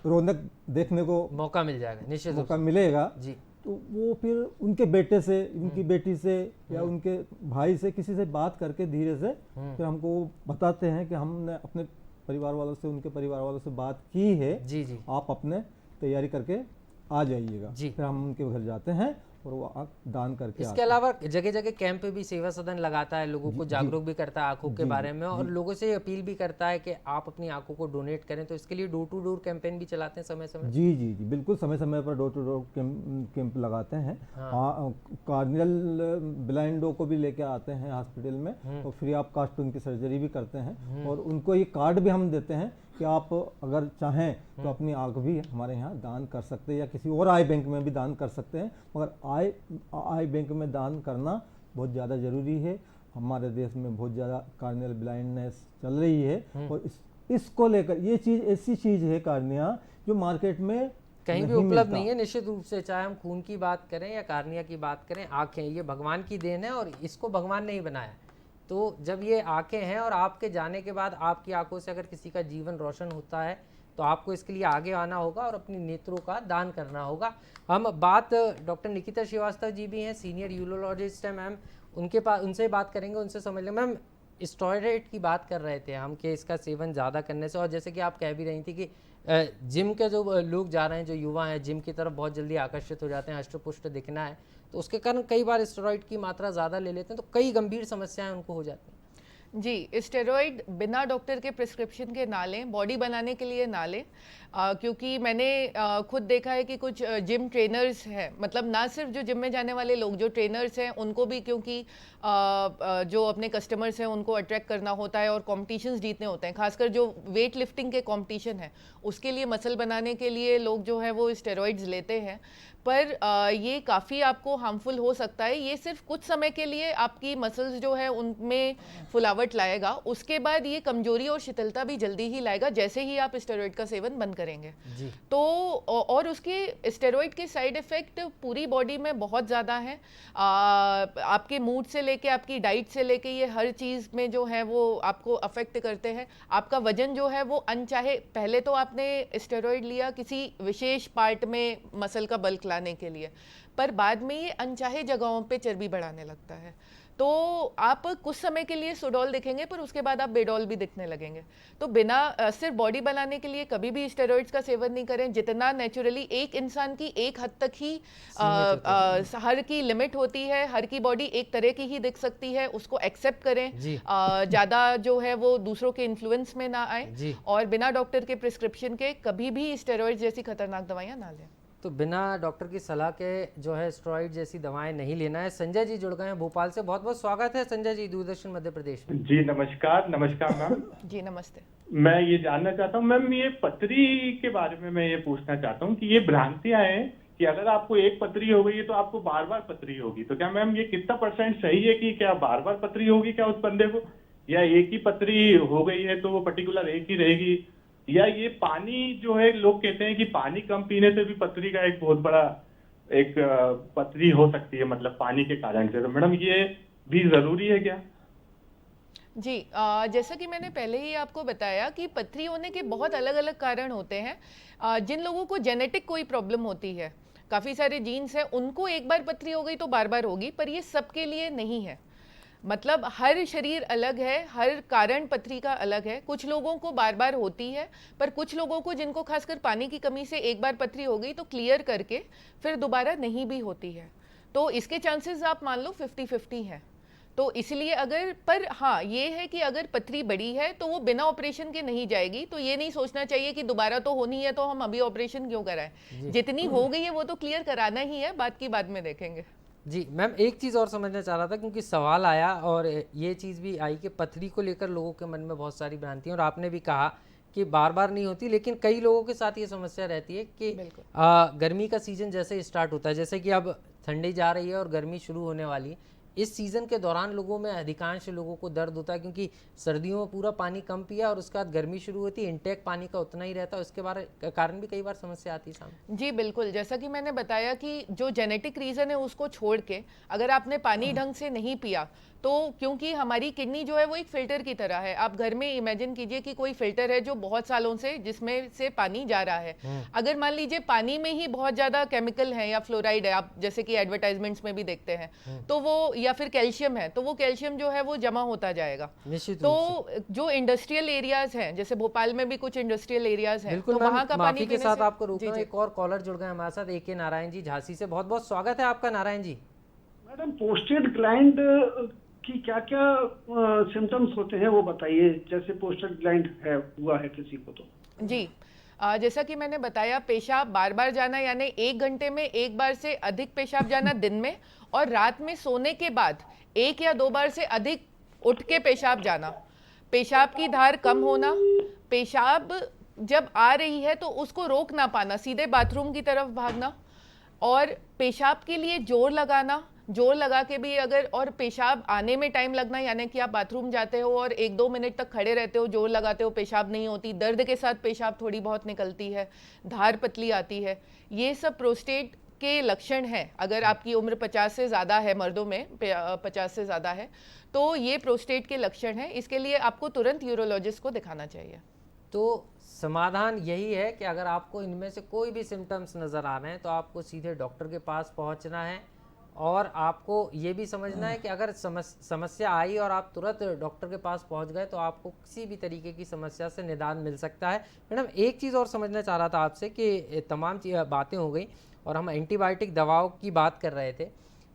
रौनक देखने को मौका मिल जाएगा, निश्चित रूप मौका से। मिलेगा। जी तो वो फिर उनके बेटे से, उनकी बेटी से या उनके भाई से किसी से बात करके धीरे से फिर हमको बताते हैं कि हमने अपने परिवार वालों से, उनके परिवार वालों से बात की है, जी जी आप अपने तैयारी करके आ जाइएगा। जी। फिर हम उनके घर जाते हैं और वो आँख दान करके इसके अलावा जगह जगह कैंप पे भी सेवा सदन लगाता है, लोगों को जागरूक भी करता है आंखों के बारे में, और लोगों से अपील भी करता है कि आप अपनी आंखों को डोनेट करें। तो इसके लिए डोर टू डोर कैंपेन भी चलाते हैं समय समय? जी जी जी, बिल्कुल समय समय पर डोर टू डोर कैंप लगाते हैं। कार्नियल ब्लाइंडों को भी लेके आते हैं हॉस्पिटल में और फ्री ऑफ कास्ट उनकी सर्जरी भी करते हैं और उनको ये कार्ड भी हम देते हैं कि आप अगर चाहें तो अपनी आँख भी हमारे यहाँ दान कर सकते हैं या किसी और आई बैंक में भी दान कर सकते हैं। मगर आई बैंक में दान करना बहुत ज़्यादा ज़रूरी है। हमारे देश में बहुत ज़्यादा कार्नियल ब्लाइंडनेस चल रही है और इसको लेकर ये चीज़ ऐसी चीज़ है कार्निया जो मार्केट में कहीं भी उपलब्ध नहीं है। निश्चित रूप से, चाहे हम खून की बात करें या कार्निया की बात करें, आँखें ये भगवान की देन है और इसको भगवान ने ही बनाया। तो जब ये आंखें हैं और आपके जाने के बाद आपकी आंखों से अगर किसी का जीवन रोशन होता है तो आपको इसके लिए आगे आना होगा और अपनी नेत्रों का दान करना होगा। हम बात डॉक्टर निकिता श्रीवास्तव जी भी हैं, सीनियर यूरोलॉजिस्ट हैं मैम, उनके पास उनसे बात करेंगे, उनसे समझ लें। मैम, स्टेरॉइड की बात कर रहे थे हम कि इसका सेवन ज़्यादा करने से, और जैसे कि आप कह भी रही थी कि जिम के जो लोग जा रहे हैं, जो युवा हैं, जिम की तरफ बहुत जल्दी आकर्षित हो जाते हैं, हष्ट-पुष्ट दिखना है, तो उसके कारण कई बार स्टेरॉइड की मात्रा ज़्यादा ले लेते हैं तो कई गंभीर समस्याएं उनको हो जाती हैं। जी, स्टेरॉइड बिना डॉक्टर के प्रिस्क्रिप्शन के ना लें, बॉडी बनाने के लिए ना लें, क्योंकि मैंने खुद देखा है कि कुछ जिम ट्रेनर्स हैं, मतलब ना सिर्फ जो जिम में जाने वाले लोग, जो ट्रेनर्स हैं उनको भी, क्योंकि जो अपने कस्टमर्स हैं उनको अट्रैक्ट करना होता है और कॉम्पिटिशन्स जीतने होते हैं, खासकर जो वेट लिफ्टिंग के कॉम्पिटिशन है उसके लिए, मसल बनाने के लिए लोग जो है वो स्टेरॉइड्स लेते हैं। पर ये काफ़ी आपको हार्मफुल हो सकता है। ये सिर्फ कुछ समय के लिए आपकी मसल्स जो है उनमें फुलावट लाएगा, उसके बाद ये कमजोरी और शिथिलता भी जल्दी ही लाएगा जैसे ही आप स्टेरॉइड का सेवन बंद करेंगे। जी। तो और उसके स्टेरॉइड के साइड इफ़ेक्ट पूरी बॉडी में बहुत ज़्यादा हैं। आपके मूड से लेके, आपकी डाइट से लेके, ये हर चीज़ में जो है वो आपको अफेक्ट करते हैं। आपका वजन जो है वो अनचाहे, पहले तो आपने स्टेरॉइड लिया किसी विशेष पार्ट में मसल का बल्क लाने के लिए, पर बाद में ये अनचाहे जगहों पे चर्बी बढ़ाने लगता है। तो आप कुछ समय के लिए सुडौल दिखेंगे पर उसके बाद आप बेडौल भी दिखने लगेंगे। तो बिना सिर्फ बॉडी बनाने के लिए कभी भी स्टेरॉइड्स का सेवन नहीं करें। जितना नेचुरली एक इंसान की एक हद तक ही हर की लिमिट होती है, हर की बॉडी एक तरह की ही दिख सकती है, उसको एक्सेप्ट करें। ज़्यादा जो है वो दूसरों के इन्फ्लुएंस में ना आए और बिना डॉक्टर के प्रिस्क्रिप्शन के कभी भी स्टेरॉइड्स जैसी खतरनाक दवाइयाँ ना लें। तो बिना डॉक्टर की सलाह के जो है स्टेरॉइड जैसी दवाएं नहीं लेना है। संजय जी जुड़ गए हैं भोपाल से, बहुत बहुत स्वागत है संजय जी दूरदर्शन मध्य प्रदेश में। जी नमस्कार। नमस्कार मैम। जी नमस्ते। मैं ये जानना चाहता हूँ मैम, ये पथरी के बारे में मैं ये पूछना चाहता हूँ कि ये भ्रांतियां हैं कि अगर आपको एक पथरी हो गई है तो आपको बार बार पथरी होगी, तो क्या मैम ये कितना % सही है कि क्या बार बार पथरी होगी क्या उस बंदे को, या एक ही पथरी हो गई है तो वो पर्टिकुलर एक ही रहेगी, या ये पानी जो है, लोग कहते हैं कि पानी कम पीने से भी पथरी का एक बहुत बड़ा एक पथरी हो सकती है, मतलब पानी के कारण से, तो मैडम ये भी जरूरी है क्या? जी, जैसा कि मैंने पहले ही आपको बताया कि पथरी होने के बहुत अलग अलग कारण होते हैं। जिन लोगों को जेनेटिक कोई प्रॉब्लम होती है, काफ़ी सारे जीन्स हैं, उनको एक बार पथरी हो गई तो बार बार होगी, पर ये सबके लिए नहीं है। मतलब हर शरीर अलग है, हर कारण पथरी का अलग है। कुछ लोगों को बार बार होती है, पर कुछ लोगों को, जिनको खासकर पानी की कमी से एक बार पथरी हो गई तो क्लियर करके फिर दोबारा नहीं भी होती है। तो इसके चांसेस आप मान लो 50-50 हैं। तो इसलिए अगर, पर हाँ ये है कि अगर पथरी बड़ी है तो वो बिना ऑपरेशन के नहीं जाएगी। तो ये नहीं सोचना चाहिए कि दोबारा तो होनी है तो हम अभी ऑपरेशन क्यों कराएं। जितनी हो गई है वो तो क्लियर कराना ही है, बात की बाद में देखेंगे। जी मैम, एक चीज़ और समझना चाह रहा था क्योंकि सवाल आया और ये चीज़ भी आई कि पथरी को लेकर लोगों के मन में बहुत सारी भ्रांति है, और आपने भी कहा कि बार बार नहीं होती, लेकिन कई लोगों के साथ ये समस्या रहती है कि गर्मी का सीज़न जैसे स्टार्ट होता है, जैसे कि अब ठंडी जा रही है और गर्मी शुरू होने वाली है, इस सीज़न के दौरान लोगों में, अधिकांश लोगों को दर्द होता है क्योंकि सर्दियों में पूरा पानी कम पिया और उसके बाद गर्मी शुरू होती है, इंटेक पानी का उतना ही रहता है, उसके कारण भी कई बार समस्या आती है सामने। जी बिल्कुल, जैसा कि मैंने बताया कि जो जेनेटिक रीज़न है उसको छोड़ के अगर आपने पानी ढंग से नहीं पिया, तो क्योंकि हमारी किडनी जो है वो एक फ़िल्टर की तरह है। आप घर में इमेजिन कीजिए कि कोई फ़िल्टर है जो बहुत सालों से, जिसमें से पानी जा रहा है। अगर मान लीजिए पानी में ही बहुत ज़्यादा केमिकल है या फ्लोराइड है, आप जैसे कि एडवर्टाइजमेंट्स में भी देखते हैं, तो वो, या फिर कैल्शियम है, तो वो कैल्शियम जो है वो जमा होता जाएगा। तो जो इंडस्ट्रियल एरियाज हैं, जैसे भोपाल में भी कुछ इंडस्ट्रियल एरियाज हैं, तो वहाँ का पानी के साथ आपको रोकना, एक और कॉलर जुड़ गए हमारे साथ, AK नारायण जी झांसी से। बहुत बहुत स्वागत है आपका Narayan ji. Madam, posted gland की क्या क्या सिम्टम्स होते हैं वो बताइए, जैसे पोस्टेड ग्लैंड है, हुआ है किसी को तो। जी, जैसा कि मैंने बताया, पेशाब बार बार जाना, यानी 1 घंटे में 1 बार से अधिक पेशाब जाना दिन में, और रात में सोने के बाद 1 या 2 बार से अधिक उठ के पेशाब जाना, पेशाब की धार कम होना, पेशाब जब आ रही है तो उसको रोक ना पाना, सीधे बाथरूम की तरफ भागना, और पेशाब के लिए जोर लगाना, जोर लगा के भी अगर, और पेशाब आने में टाइम लगना, यानी कि आप बाथरूम जाते हो और 1-2 मिनट तक खड़े रहते हो, जोर लगाते हो, पेशाब नहीं होती, दर्द के साथ पेशाब थोड़ी बहुत निकलती है, धार पतली आती है, ये सब प्रोस्टेट के लक्षण हैं। अगर आपकी उम्र 50 से ज़्यादा है, मर्दों में 50 से ज़्यादा है, तो ये प्रोस्टेट के लक्षण हैं। इसके लिए आपको तुरंत यूरोलॉजिस्ट को दिखाना चाहिए। तो समाधान यही है कि अगर आपको इनमें से कोई भी सिम्टम्स नज़र आ रहे हैं तो आपको सीधे डॉक्टर के पास पहुंचना है, और आपको ये भी समझना है कि अगर समस्या आई और आप तुरंत डॉक्टर के पास पहुंच गए तो आपको किसी भी तरीके की समस्या से निदान मिल सकता है। मैडम, एक चीज़ और समझना चाह रहा था आपसे कि तमाम बातें हो गई और हम एंटीबायोटिक दवाओं की बात कर रहे थे।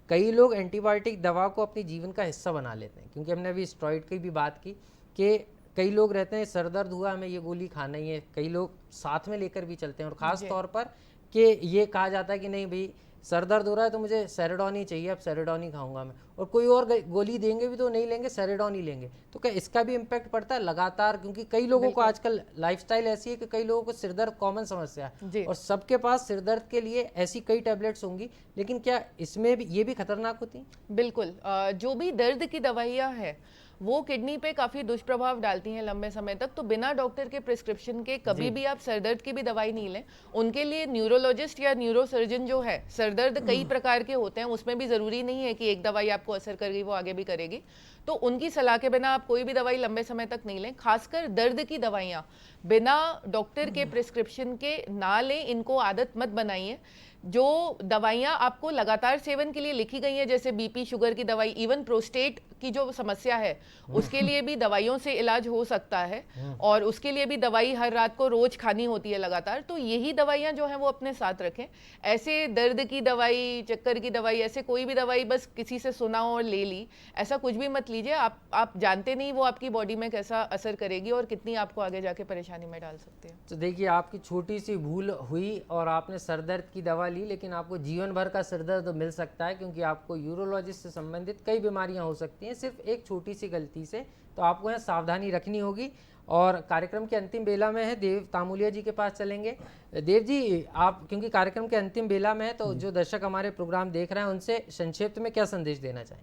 कई लोग एंटीबायोटिक दवा को अपने जीवन का हिस्सा बना लेते हैं, क्योंकि हमने अभी स्टेरॉइड की भी बात की कि कई लोग रहते हैं, सर दर्द हुआ हमें ये गोली खाना ही है, कई लोग साथ में लेकर भी चलते हैं, और ख़ास तौर पर कि ये कहा जाता है कि नहीं भाई सर दर्द हो रहा है तो मुझे सेरेडॉन ही चाहिए, अब सेरेडॉन ही खाऊंगा मैं, और कोई और गोली देंगे भी तो नहीं लेंगे, सेरेडॉन ही लेंगे। तो क्या इसका भी इम्पैक्ट पड़ता है लगातार? क्योंकि कई लोगों को आजकल लाइफस्टाइल ऐसी है कि कई लोगों को सिरदर्द कॉमन समस्या है और सबके पास सिरदर्द के लिए ऐसी कई टैबलेट्स होंगी, लेकिन क्या इसमें भी ये भी खतरनाक होती हैं? बिल्कुल, जो भी दर्द की दवाइयाँ हैं वो किडनी पे काफ़ी दुष्प्रभाव डालती हैं लंबे समय तक। तो बिना डॉक्टर के प्रिस्क्रिप्शन के कभी भी आप सरदर्द की भी दवाई नहीं लें। उनके लिए न्यूरोलॉजिस्ट या न्यूरोसर्जन जो है, सरदर्द कई प्रकार के होते हैं, उसमें भी ज़रूरी नहीं है कि एक दवाई आपको असर करेगी वो आगे भी करेगी, तो उनकी सलाह के बिना आप कोई भी दवाई लंबे समय तक नहीं लें। खासकर दर्द की दवाइयाँ बिना डॉक्टर के प्रिस्क्रिप्शन के ना लें, इनको आदत मत बनाइए। जो दवाइयाँ आपको लगातार सेवन के लिए लिखी गई हैं, जैसे बीपी शुगर की दवाई, इवन प्रोस्टेट की जो समस्या है उसके लिए भी दवाइयों से इलाज हो सकता है, और उसके लिए भी दवाई हर रात को रोज खानी होती है लगातार। तो यही दवाइयाँ जो हैं वो अपने साथ रखें। ऐसे दर्द की दवाई, चक्कर की दवाई, ऐसे कोई भी दवाई बस किसी से सुना और ले ली, ऐसा कुछ भी मत लीजिए। आप जानते नहीं वो आपकी बॉडी में कैसा असर करेगी और कितनी आपको आगे जाके परेशानी में डाल सकती है। तो देखिए, आपकी छोटी सी भूल हुई और आपने सरदर्द की दवा ली, लेकिन आपको जीवन भर का सिरदर्द मिल सकता है, क्योंकि आपको यूरोलॉजिस्ट से संबंधित कई बीमारियां हो सकती हैं सिर्फ एक छोटी सी गलती से। तो आपको यहाँ सावधानी रखनी होगी। और कार्यक्रम के अंतिम बेला में है, देव तामुलिया जी के पास चलेंगे। देव जी, आप क्योंकि कार्यक्रम के अंतिम बेला में है, तो जो दर्शक हमारे प्रोग्राम देख रहे हैं उनसे संक्षिप्त में क्या संदेश देना चाहें?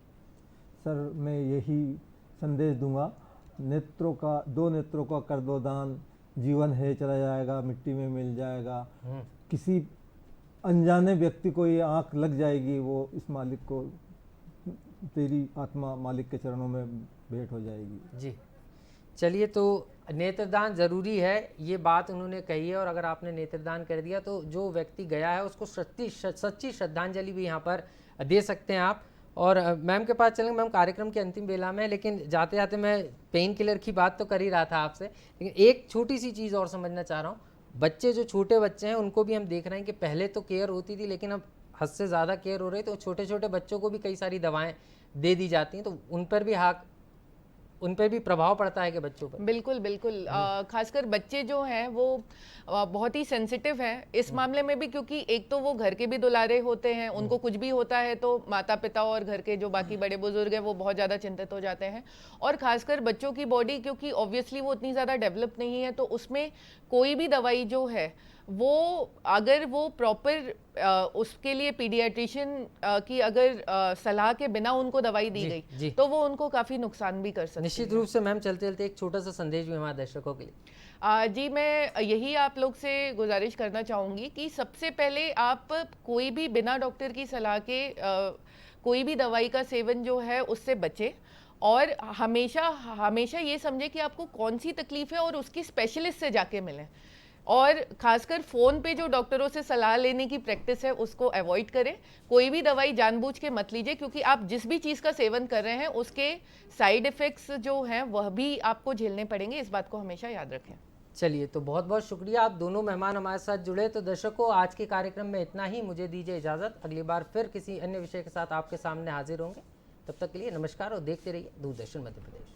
सर, मैं यही संदेश दूंगा, नेत्रों का, 2 नेत्रों का कर दो दान, जीवन है चला जाएगा, मिट्टी में मिल जाएगा। किसी अनजाने व्यक्ति को ये आँख लग जाएगी, वो इस मालिक को तेरी आत्मा मालिक के चरणों में भेंट हो जाएगी। जी, चलिए, तो नेत्रदान ज़रूरी है, ये बात उन्होंने कही है, और अगर आपने नेत्रदान कर दिया तो जो व्यक्ति गया है उसको सच्ची श्रद्धांजलि भी यहाँ पर दे सकते हैं आप। और मैम के पास चलेंगे। मैम, कार्यक्रम की अंतिम बेला में, लेकिन जाते जाते मैं पेन किलर की बात तो कर ही रहा था आपसे, लेकिन एक छोटी सी चीज़ और समझना चाह रहा हूँ। बच्चे, जो छोटे बच्चे हैं, उनको भी हम देख रहे हैं कि पहले तो केयर होती थी, लेकिन अब हद से ज़्यादा केयर हो रही है, तो छोटे छोटे बच्चों को भी कई सारी दवाएं दे दी जाती हैं, तो उन पर भी प्रभाव पड़ता है कि बच्चों पर। बिल्कुल बिल्कुल, खासकर बच्चे जो हैं वो बहुत ही सेंसिटिव हैं इस मामले में भी, क्योंकि एक तो वो घर के भी दुलारे होते हैं, उनको कुछ भी होता है तो माता पिता और घर के जो बाकी बड़े बुजुर्ग हैं वो बहुत ज़्यादा चिंतित हो जाते हैं। और खासकर बच्चों की बॉडी, क्योंकि ऑब्वियसली वो उतनी ज़्यादा डेवलप नहीं है, तो उसमें कोई भी दवाई जो है वो अगर वो प्रॉपर उसके लिए पीडियाट्रिशियन की अगर सलाह के बिना उनको दवाई दी गई तो वो उनको काफ़ी नुकसान भी कर सकती है। निश्चित रूप से मैम, चलते चलते एक छोटा सा संदेश भी हमारे दर्शकों के लिए। जी, मैं यही आप लोग से गुजारिश करना चाहूँगी कि सबसे पहले आप कोई भी बिना डॉक्टर की सलाह के कोई भी दवाई का सेवन जो है उससे बचें, और हमेशा हमेशा ये समझें कि आपको कौन सी तकलीफ़ है और उसकी स्पेशलिस्ट से जाके मिलें। और खासकर फ़ोन पे जो डॉक्टरों से सलाह लेने की प्रैक्टिस है उसको अवॉइड करें। कोई भी दवाई जानबूझ के मत लीजिए, क्योंकि आप जिस भी चीज़ का सेवन कर रहे हैं उसके साइड इफ़ेक्ट्स जो हैं वह भी आपको झेलने पड़ेंगे, इस बात को हमेशा याद रखें। चलिए, तो बहुत बहुत शुक्रिया, आप दोनों मेहमान हमारे साथ जुड़े। तो दर्शकों, आज के कार्यक्रम में इतना ही, मुझे दीजिए इजाज़त। अगली बार फिर किसी अन्य विषय के साथ आपके सामने हाजिर होंगे। तब तक के लिए नमस्कार, और देखते रहिए दूरदर्शन मध्य प्रदेश।